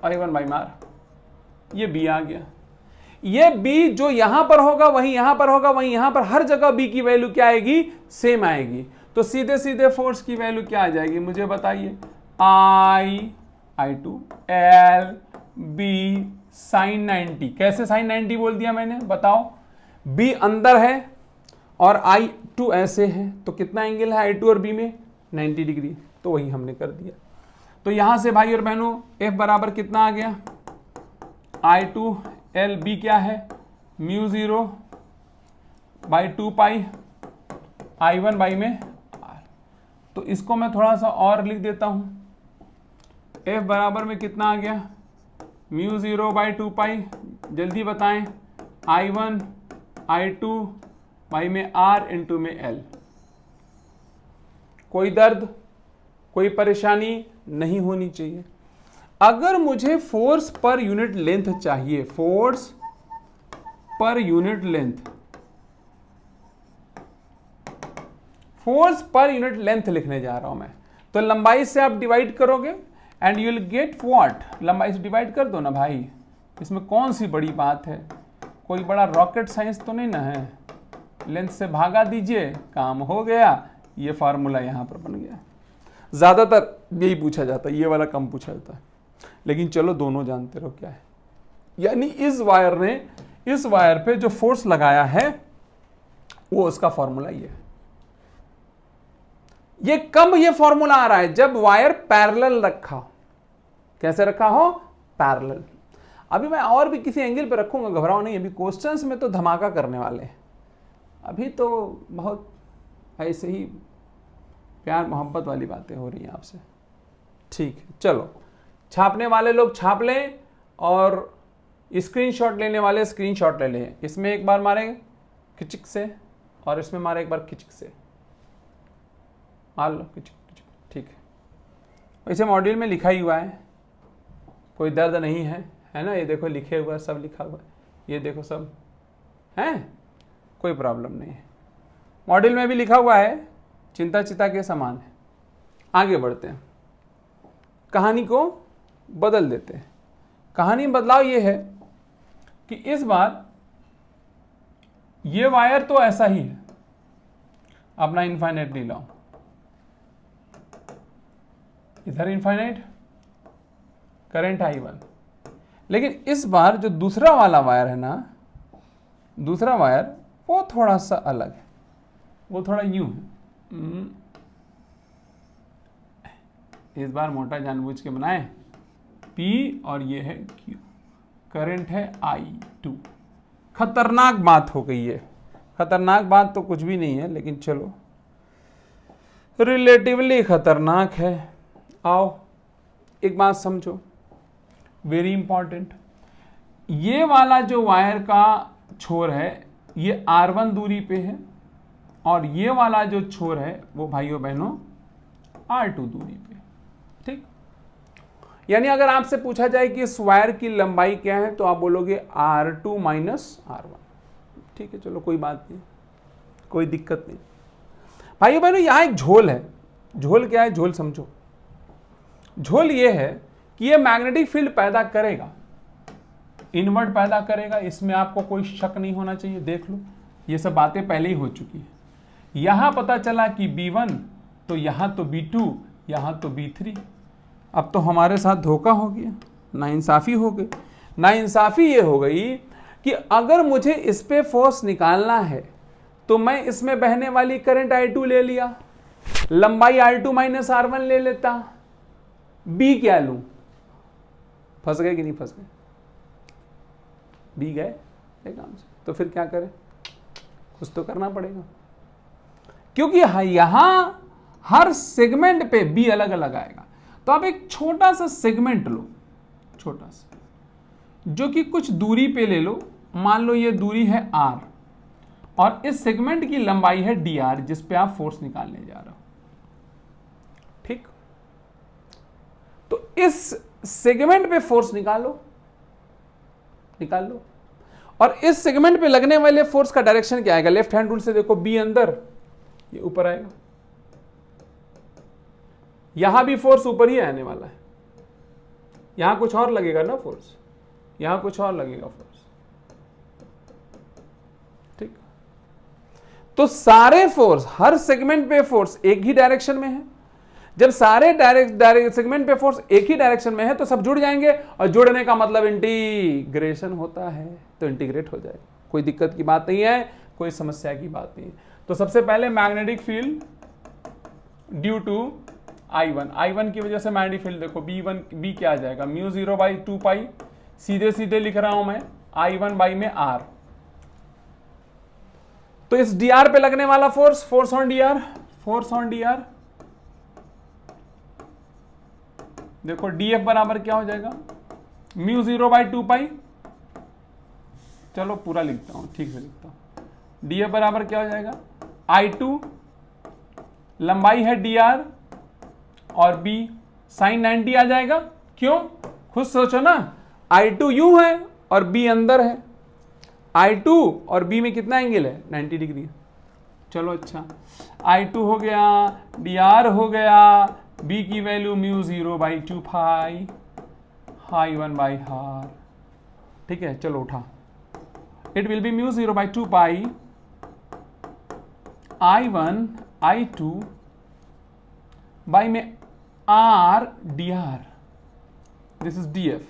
I 1 by में R। ये B आ गया। ये B जो यहां पर होगा वही यहां पर होगा, वही यहां पर, हर जगह B की वैल्यू क्या आएगी? सेम आएगी। तो सीधे सीधे फोर्स की वैल्यू क्या आ जाएगी? मुझे बताइए। I2 L B sign 90। कैसे साइन 90 बोल दिया मैंने? बताओ। B अंदर है और I2 ऐसे है, तो कितना एंगल है I2 और B में? 90 डिग्री। तो वही हमने कर दिया। तो यहां से भाई और बहनों F बराबर कितना आ गया? I2 L B क्या है? Mu 0 by 2 pi I1 by में R। तो इसको मैं थोड़ा सा और लिख देता हूं। F बराबर में कितना आ गया? म्यू 0 बाई 2 पाई, जल्दी बताएं, I1 I2 बाई में R इंटू में L। कोई दर्द, कोई परेशानी नहीं होनी चाहिए। अगर मुझे फोर्स पर यूनिट लेंथ चाहिए, force per unit length, force per unit length लिखने जा रहा हूं मैं, तो लंबाई से आप डिवाइड करोगे and you will get what? लंबाई से डिवाइड कर दो ना भाई, इसमें कौन सी बड़ी बात है? कोई बड़ा रॉकेट साइंस तो नहीं ना है। लेंथ से भागा दीजिए, काम हो गया। ये फार्मूला यहां पर बन गया। ज्यादातर यही पूछा जाता है, ये वाला कम पूछा जाता है, लेकिन चलो दोनों जानते रहो क्या है। यानी इस वायर ने इस वायर पे जो फोर्स लगाया है वो उसका फॉर्मूला ये है। ये कब ये फॉर्मूला आ रहा है? जब वायर पैरेलल रखा। कैसे रखा हो? पैरेलल। अभी मैं और भी किसी एंगल पे रखूंगा, घबराओ नहीं। अभी क्वेश्चंस में तो धमाका करने वाले हैं। अभी तो बहुत ऐसे ही प्यार मोहब्बत वाली बातें हो रही हैं आपसे। ठीक है, चलो छापने वाले लोग छाप लें और स्क्रीनशॉट लेने वाले स्क्रीनशॉट ले लें। इसमें एक बार मारेंगे खिचक से और इसमें मारे एक बार खिचक से। मार लो खिचक खिचक, ठीक है। वैसे मॉड्यूल में लिखा ही हुआ है, कोई दर्द नहीं है, है ना? ये देखो लिखे हुआ है, सब लिखा हुआ है, ये देखो सब है, कोई प्रॉब्लम नहीं है। मॉड्यूल में भी लिखा हुआ है, चिंता चिता के समान है। आगे बढ़ते हैं, कहानी को बदल देते हैं। कहानी में बदलाव ये है कि इस बार ये वायर तो ऐसा ही है, अपना इनफाइनाइटली लॉन्ग, इधर इनफाइनाइट, करंट I1। लेकिन इस बार जो दूसरा वाला वायर है ना, दूसरा वायर वो थोड़ा सा अलग है, वो थोड़ा यूं है। इस बार मोटा जानबूझ के बनाए P और ये है Q, करंट है I2। खतरनाक बात हो गई है। खतरनाक बात तो कुछ भी नहीं है, लेकिन चलो रिलेटिवली खतरनाक है। आओ एक बात समझो, वेरी इंपॉर्टेंट। ये वाला जो वायर का छोर है ये R1 दूरी पे है और ये वाला जो छोर है वो भाइयों बहनों R2 दूरी पे। ठीक, यानी अगर आपसे पूछा जाए कि इस वायर की लंबाई क्या है तो आप बोलोगे R2 माइनस R1। ठीक है, चलो कोई बात नहीं, कोई दिक्कत नहीं। भाइयों बहनों यहां एक झोल है। झोल क्या है? झोल समझो। झोल ये है कि ये मैग्नेटिक फील्ड पैदा करेगा, इनवर्ट पैदा करेगा, इसमें आपको कोई शक नहीं होना चाहिए। देख लो, ये सब बातें पहले ही हो चुकी है। यहां पता चला कि B1, तो यहां तो B2, यहां तो B3। अब तो हमारे साथ धोखा हो गया, नाइंसाफी हो गई। नाइंसाफी ये हो गई कि अगर मुझे इस पे फोर्स निकालना है तो मैं इसमें बहने वाली करंट I2 ले लिया, लंबाई R2 माइनस R1 ले लेता, B क्या लूं? फंस गए कि नहीं फंस गए? B गए काम से, तो फिर क्या करें? कुछ तो करना पड़ेगा, क्योंकि यहां हर सेगमेंट पे B अलग अलग आएगा। तो आप एक छोटा सा सेगमेंट लो, छोटा सा, जो कि कुछ दूरी पे ले लो, मान लो ये दूरी है r और इस सेगमेंट की लंबाई है dr जिस पे आप फोर्स निकालने जा रहे हो। ठीक, तो इस सेगमेंट पे फोर्स निकाल लो और इस सेगमेंट पे लगने वाले फोर्स का डायरेक्शन क्या आएगा? लेफ्ट हैंड रूल से देखो, b अंदर, ये ऊपर आएगा। यहां भी फोर्स ऊपर ही आने वाला है, यहां कुछ और लगेगा ना फोर्स, यहां कुछ और लगेगा फोर्स। ठीक, तो सारे फोर्स, हर सेगमेंट पे फोर्स एक ही डायरेक्शन में है। जब सारे डायरेक्ट सेगमेंट पे फोर्स एक ही डायरेक्शन में है तो सब जुड़ जाएंगे, और जुड़ने का मतलब इंटीग्रेशन होता है, तो इंटीग्रेट हो जाएगा। कोई दिक्कत की बात नहीं है, कोई समस्या की बात नहीं है। तो सबसे पहले magnetic field due to I1 की वजह से मैग्नेटिक फील्ड देखो B क्या आ जाएगा, μ0/2π, सीधे सीधे लिख रहा हूं मैं I1/r। तो इस dr पे लगने वाला फोर्स ऑन dr देखो, dF बराबर क्या हो जाएगा, μ0/2π। चलो पूरा लिखता हूं, ठीक से लिखता हूं। dF बराबर क्या हो जाएगा, I2 लंबाई है dr और b sin 90 आ जाएगा। क्यों, खुद सोचो ना, I2 यूं है और b अंदर है। I2 और b में कितना एंगल है, 90 डिग्री। चलो अच्छा, I2 हो गया, dr हो गया, b की वैल्यू μ0/2π I1/r। ठीक है, चलो उठा, it will be μ0/2π I1 I2 by में r dr, this is df।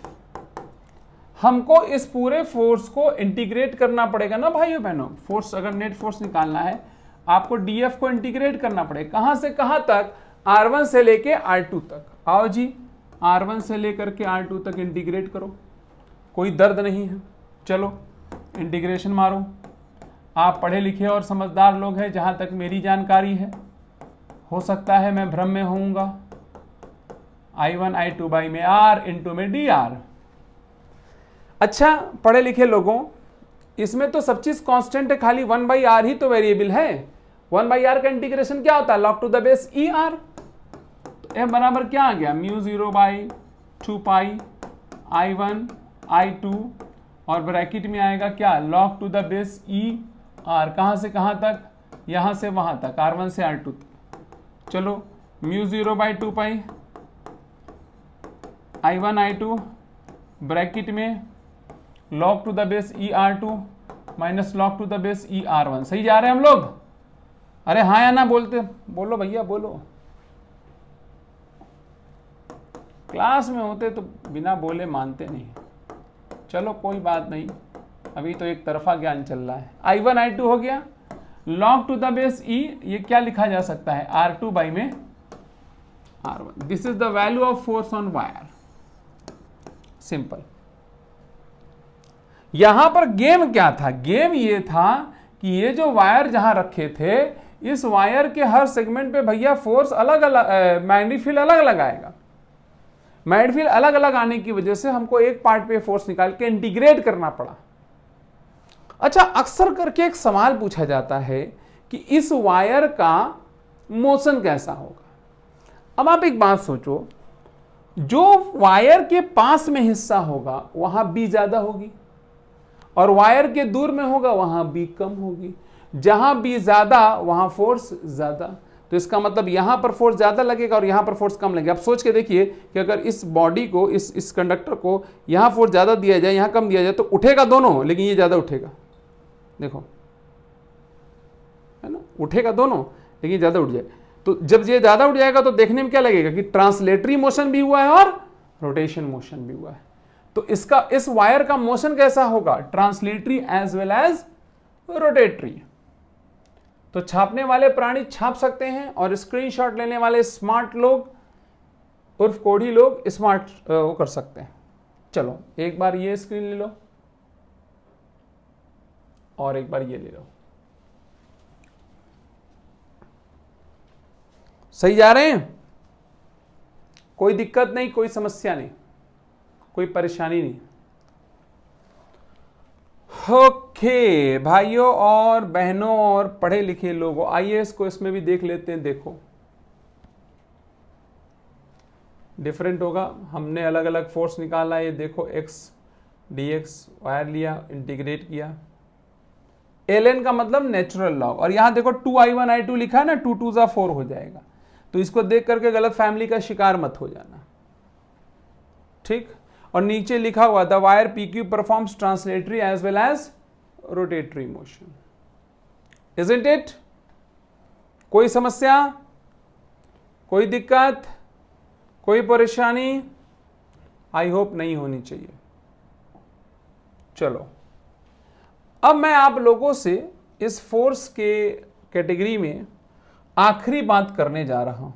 हमको इस पूरे फोर्स को इंटीग्रेट करना पड़ेगा ना भाइयों बहनों। फोर्स, अगर नेट फोर्स निकालना है आपको df को इंटीग्रेट करना पड़ेगा। कहां से कहां तक, r1 से लेके r2 तक। आओ जी, r1 से लेकर के r2 तक इंटीग्रेट करो, कोई दर्द नहीं है। चलो इंटीग्रेशन मारो। आप पढ़े लिखे और समझदार लोग हैं, जहां तक मेरी जानकारी है, हो सकता है मैं भ्रम में होऊंगा। I1 I2 बाई में r इंटू में dr। अच्छा पढ़े लिखे लोगों, इसमें तो सब चीज कांस्टेंट है, खाली 1/r ही तो वेरिएबल है। 1/r का इंटीग्रेशन क्या होता है, log to the base er। तो f बराबर क्या आ गया, μ0/2π I1 I2 और ब्रैकेट में आएगा क्या, log to the base er। कहां से कहां तक, यहां से वहां तक, r1 से r2 तक। चलो μ0/2π I1 I2 ब्रैकेट में log to the base er2 minus log to the base er1। सही जा रहे हैं हम लोग? अरे हाँ या ना बोलते, बोलो भैया बोलो। क्लास में होते तो बिना बोले मानते नहीं। चलो कोई बात नहीं, अभी तो एक तरफा ज्ञान चल रहा है। I1 I2 हो गया, log to the base e, ये क्या लिखा जा सकता है, r2 बाई में r1। This is the value of force on wire. Simple. यहां पर गेम क्या था, गेम ये था कि ये जो वायर जहां रखे थे, इस वायर के हर सेगमेंट पे भैया फोर्स अलग अलग, मैग्नेटिक फील्ड अलग अलग आएगा। मैग्नेटिक फील्ड अलग अलग आने की वजह से हमको एक पार्ट पे फोर्स निकाल के इंटीग्रेट करना पड़ा। अच्छा, अक्सर करके एक सवाल पूछा जाता है कि इस वायर का मोशन कैसा होगा। अब आप एक बात सोचो, जो वायर के पास में हिस्सा होगा वहां बी ज्यादा होगी और वायर के दूर में होगा वहां बी कम होगी। जहां बी ज्यादा वहां फोर्स ज्यादा, तो इसका मतलब यहां पर फोर्स ज्यादा लगेगा और यहां पर फोर्स कम लगेगा। आप सोच के देखिए कि अगर इस बॉडी को, इस कंडक्टर को यहां फोर्स ज्यादा दिया जाए, यहां कम दिया जाए, तो उठेगा दोनों, लेकिन ये ज्यादा उठेगा। देखो, है ना, उठेगा दोनों लेकिन ज्यादा उठ जाए। तो जब ये ज्यादा उठ जाएगा तो देखने में क्या लगेगा कि ट्रांसलेटरी मोशन भी हुआ है और रोटेशन मोशन भी हुआ है। तो इसका, इस वायर का मोशन कैसा होगा, translatory as well as rotatory. तो छापने वाले प्राणी छाप सकते हैं और स्क्रीनशॉट लेने वाले स्मार्ट लोग उर्फ कोढ़ी लोग स्मार्ट वो कर सकते हैं। चलो एक बार ये स्क्रीन ले लो और एक बार ये ले लो। सही जा रहे हैं? कोई दिक्कत नहीं, कोई समस्या नहीं, कोई परेशानी नहीं। ओके भाइयों और बहनों और पढ़े लिखे लोगों, आइए इसको इसमें भी देख लेते हैं। देखो डिफरेंट होगा, हमने अलग अलग फोर्स निकाला। ये देखो x dx वायर लिया, इंटीग्रेट किया। ln का मतलब नेचुरल लॉग, और यहां देखो 2i1 i2 लिखा है ना, 2 2 जा 4 हो जाएगा। तो इसको देख करके गलत फैमिली का शिकार मत हो जाना, ठीक। और नीचे लिखा हुआ the wire PQ performs translatory as well as rotatory motion. Isn't it? कोई समस्या, कोई दिक्कत, कोई परेशानी? आई होप नहीं होनी चाहिए। चलो अब मैं आप लोगों से इस फोर्स के कैटेगरी में आखिरी बात करने जा रहा हूं।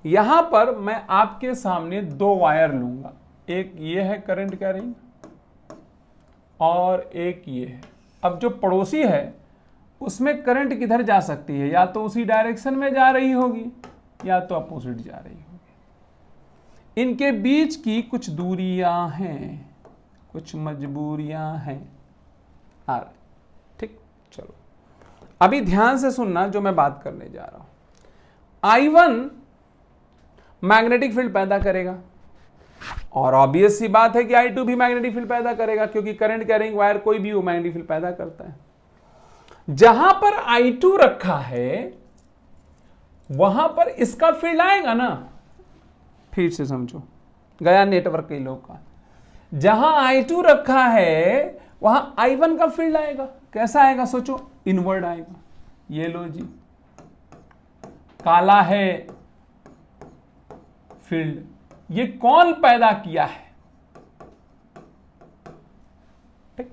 यहां पर मैं आपके सामने दो वायर लूंगा, एक ये है करंट कैरिंग और एक ये है। अब जो पड़ोसी है उसमें करंट किधर जा सकती है? या तो उसी डायरेक्शन में जा रही होगी या तो अपोजिट जा रही होगी। इनके बीच की कुछ दूरियां हैं, कुछ मजबूरियां हैं। ठीक, चलो अभी ध्यान से सुनना जो मैं बात करने जा रहा हूं। I1 मैग्नेटिक फील्ड पैदा करेगा और ऑब्वियस सी बात है कि I2 भी मैग्नेटिक फील्ड पैदा करेगा, क्योंकि करंट कैरिंग वायर कोई भी वो मैग्नेटिक फील्ड पैदा करता है। जहां पर I2 रखा है वहां पर इसका फील्ड आएगा ना। फिर से समझो, गया नेटवर्क के लोग का। जहां I2 रखा है वहां I1 का फील्ड आएगा। कैसा आएगा सोचो? इनवर्ड आएगा। ये लो जी, काला है फील्ड, ये कौन पैदा किया है? ठीक,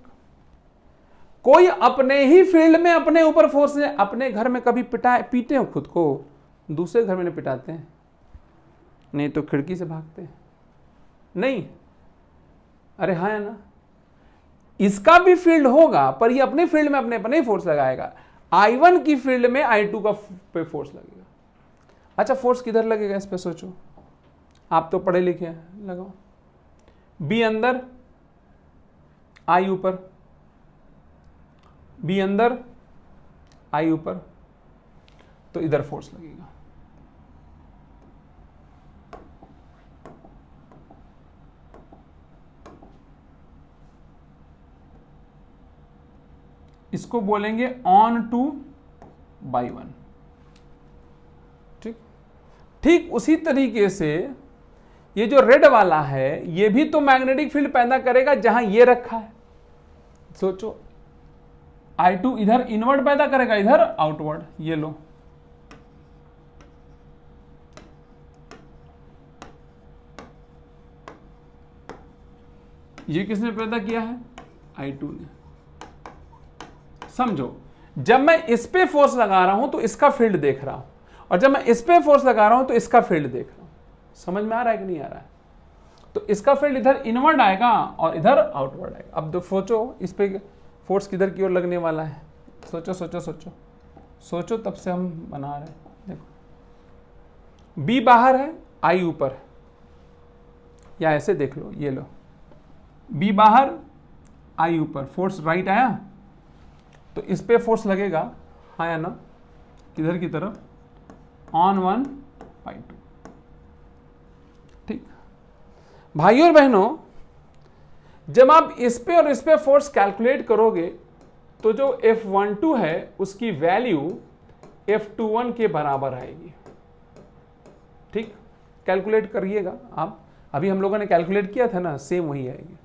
कोई अपने ही फील्ड में अपने ऊपर फोर्स है। अपने घर में कभी पीटे हो खुद को? दूसरे घर में नहीं पिटाते हैं, नहीं तो खिड़की से भागते हैं। नहीं, अरे हाँ है ना। इसका भी फील्ड होगा पर ये अपने फील्ड में अपने अपने फोर्स लगाएगा। I1 की फील्ड में I2 का पे फोर्स लगेगा। अच्छा, फोर्स किधर लगेगा इस पे सोचो, आप तो पढ़े लिखे हैं, लगाओ। B अंदर, I ऊपर, B अंदर, I ऊपर, तो इधर फोर्स लगेगा। इसको बोलेंगे ऑन टू बाई वन। ठीक, ठीक उसी तरीके से ये जो रेड वाला है ये भी तो मैग्नेटिक फील्ड पैदा करेगा जहां ये रखा है। सोचो, I2 इधर इनवर्ड पैदा करेगा, इधर आउटवर्ड। ये लो, ये किसने पैदा किया है? I2 ने। समझो, जब मैं इस पे फोर्स लगा रहा हूं तो इसका फील्ड देख रहा हूं, और जब मैं इस पे फोर्स लगा रहा हूं तो इसका फील्ड देख रहा हूं। समझ में आ रहा है कि नहीं आ रहा है? तो इसका फील्ड इधर इनवर्ड आएगा और इधर आउटवर्ड आएगा। अब सोचो इस पे फोर्स किधर की ओर लगने वाला है। सोचो सोचो सोचो सोचो, तब से हम बना रहे हैं। देखो, B बाहर है, I ऊपर है, या ऐसे देख लो, ये लो, B बाहर, I ऊपर। फोर्स राइट आया तो इस पे फोर्स लगेगा, हाँ या ना, किधर की तरफ? On 1 by 2। ठीक, भाइयों और बहनों, जब आप इस पे और इस पे फोर्स कैलकुलेट करोगे तो जो F12 है उसकी वैल्यू F21 के बराबर आएगी। ठीक, कैलकुलेट करिएगा आप, अभी हम लोगों ने कैलकुलेट किया था ना, सेम वही आएगी।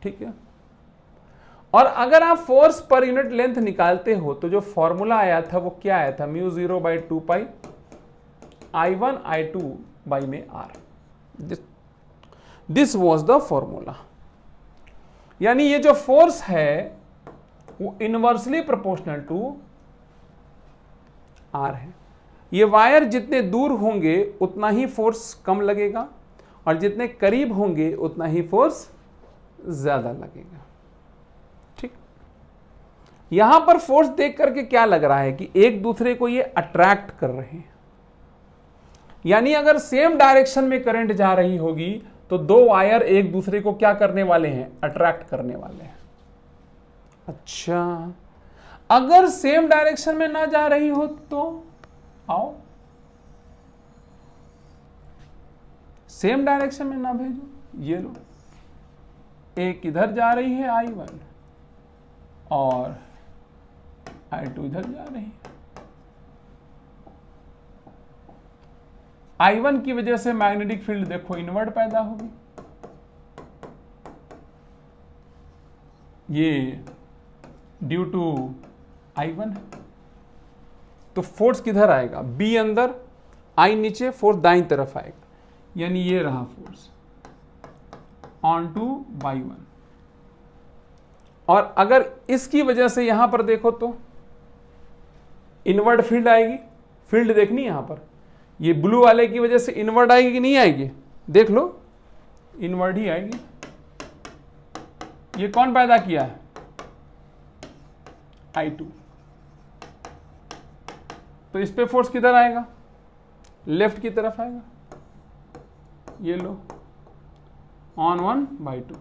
ठीक है, और अगर आप फोर्स पर यूनिट लेंथ निकालते हो तो जो फॉर्मूला आया था वो क्या आया था? μ0 by 2 pi I1 I2 by में R। This was the formula. यानी ये जो फोर्स है वो इनवर्सली प्रोपोर्शनल टू R है। ये वायर जितने दूर होंगे उतना ही फोर्स कम लगेगा, और जितने करीब होंगे उतना ही फोर्स ज्यादा लगेगा। ठीक, यहां पर फोर्स देख करके क्या लग रहा है कि एक दूसरे को ये अट्रैक्ट कर रहे हैं। यानी अगर सेम डायरेक्शन में करंट जा रही होगी तो दो वायर एक दूसरे को क्या करने वाले हैं, अट्रैक्ट करने वाले हैं। अच्छा, अगर सेम डायरेक्शन में ना जा रही हो तो आओ, सेम डायरेक्शन में ना भेजो, ये लो, एक इधर जा रही है I1 और I2 इधर जा रही है। I1 की वजह से मैग्नेटिक फील्ड देखो इनवर्ट पैदा होगी, ये ड्यू टू I1 है। तो फोर्स किधर आएगा, B अंदर, I नीचे, फोर्स दाईं तरफ आएगा, यानी ये रहा फोर्स ऑन टू Y1। और अगर इसकी वजह से यहां पर देखो तो इनवर्ट फील्ड आएगी, फील्ड देखनी यहां पर, ये ब्लू वाले की वजह से इनवर्ट आएगी कि नहीं आएगी, देख लो, इनवर्ट ही आएगी। ये कौन पैदा किया है, I2। तो इस पे फोर्स किधर आएगा, लेफ्ट की तरफ आएगा, ये लो, ऑन 1/2।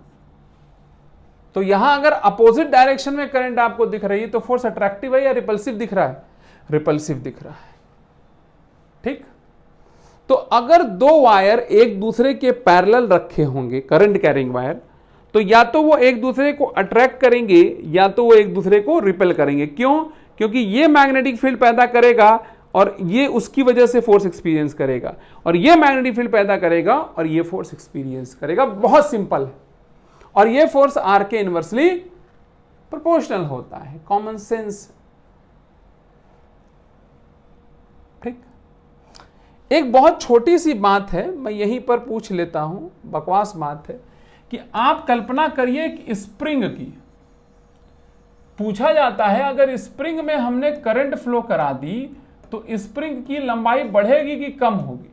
तो यहां अगर अपोजिट डायरेक्शन में करंट आपको दिख रही है तो फोर्स अट्रैक्टिव है या रिपल्सिव दिख रहा है, रिपल्सिव दिख रहा है। ठीक, तो अगर दो वायर एक दूसरे के पैरेलल रखे होंगे, करंट कैरिंग वायर, तो या तो वो एक दूसरे को अट्रैक्ट करेंगे या तो वो एक दूसरे को रिपेल करेंगे। क्यों, क्योंकि ये मैग्नेटिक फील्ड पैदा करेगा और ये उसकी वजह से फोर्स एक्सपीरियंस करेगा, और ये मैग्नेटिक फील्ड पैदा करेगा और ये फोर्स एक्सपीरियंस करेगा। बहुत सिंपल है, और ये फोर्स आर के इनवर्सली प्रोपोर्शनल होता है, कॉमन सेंस। ठीक, एक बहुत छोटी सी बात है, मैं यहीं पर पूछ लेता हूं, बकवास बात है, कि आप कल्पना करिए कि स्प्रिंग की, पूछा जाता है अगर स्प्रिंग में हमने करंट फ्लो करा दी तो स्प्रिंग की लंबाई बढ़ेगी कि कम होगी,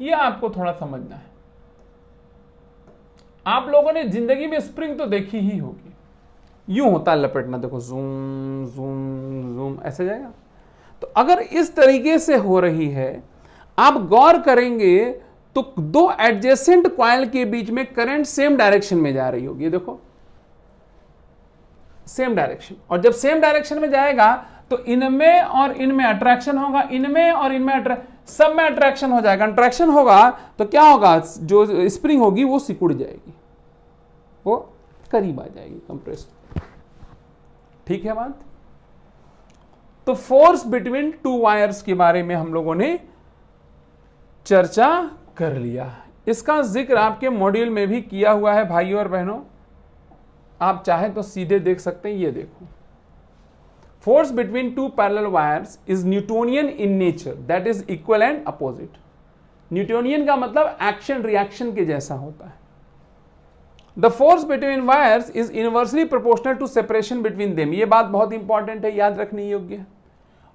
यह आपको थोड़ा समझना है। आप लोगों ने जिंदगी में स्प्रिंग तो देखी ही होगी, यूं होता है लपेटना, देखो जूम जूम जूम ऐसे जाएगा। तो अगर इस तरीके से हो रही है, आप गौर करेंगे तो दो एडजेसेंट कॉइल के बीच में करंट सेम डायरेक्शन में जा रही होगी, देखो सेम डायरेक्शन, और जब सेम डायरेक्शन में जाएगा तो इनमें और इनमें अट्रैक्शन होगा, इनमें और इनमें सब में अट्रैक्शन हो जाएगा। अट्रैक्शन होगा तो क्या होगा, जो स्प्रिंग होगी वो सिकुड़ जाएगी, वो करीब आ जाएगी, कंप्रेस। ठीक है बात। तो फोर्स बिटवीन टू वायर्स के बारे में हम लोगों ने चर्चा कर लिया। इसका जिक्र आपके मॉड्यूल में भी किया हुआ है भाइयों और बहनों, आप चाहे तो सीधे देख सकते हैं। ये देखो, force between two parallel wires is Newtonian in nature, that is equal and opposite. Newtonian का मतलब एक्शन रिएक्शन के जैसा होता है। The force between wires is inversely proportional to separation between them. ये बात बहुत इंपॉर्टेंट है, याद रखने योग्य है।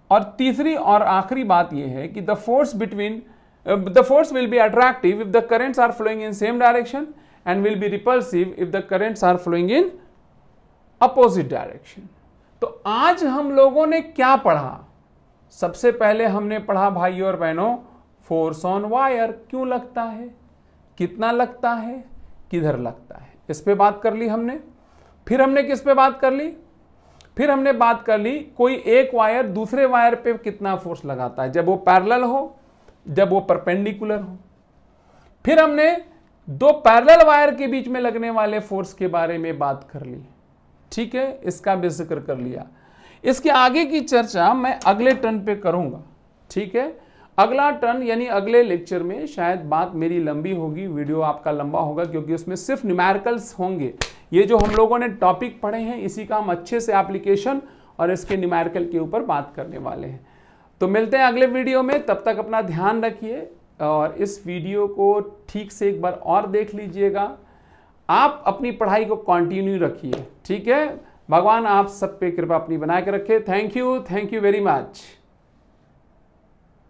और तीसरी और आखिरी बात यह है कि the force will be attractive if the currents are flowing in same direction and will be repulsive if the currents are flowing in opposite direction। तो आज हम लोगों ने क्या पढ़ा, सबसे पहले हमने पढ़ा भाइयों और बहनों, फोर्स ऑन वायर क्यों लगता है, कितना लगता है, किधर लगता है, इस पे बात कर ली हमने। फिर हमने किस पे बात कर ली, फिर हमने बात कर ली कोई एक वायर दूसरे वायर पे कितना फोर्स लगाता है, जब वो पैरेलल हो, जब वो परपेंडिकुलर हो। फिर हमने दो पैरेलल वायर के बीच में लगने वाले फोर्स के बारे में बात कर ली, ठीक है, इसका भी जिक्र कर लिया। इसके आगे की चर्चा मैं अगले टर्न पे करूंगा, ठीक है। अगला टर्न यानी अगले लेक्चर में शायद बात मेरी लंबी होगी, वीडियो आपका लंबा होगा, क्योंकि उसमें सिर्फ न्यूमेरिकल्स होंगे। ये जो हम लोगों ने टॉपिक पढ़े हैं इसी का हम अच्छे से एप्लीकेशन और इसके न्यूमेरिकल के ऊपर बात करने वाले हैं। तो मिलते हैं अगले वीडियो में, तब तक अपना ध्यान रखिए और इस वीडियो को ठीक से एक बार और देख लीजिएगा। आप अपनी पढ़ाई को कंटिन्यू रखिए, ठीक है। भगवान आप सब पे कृपा अपनी बना के रखे। Thank you very much.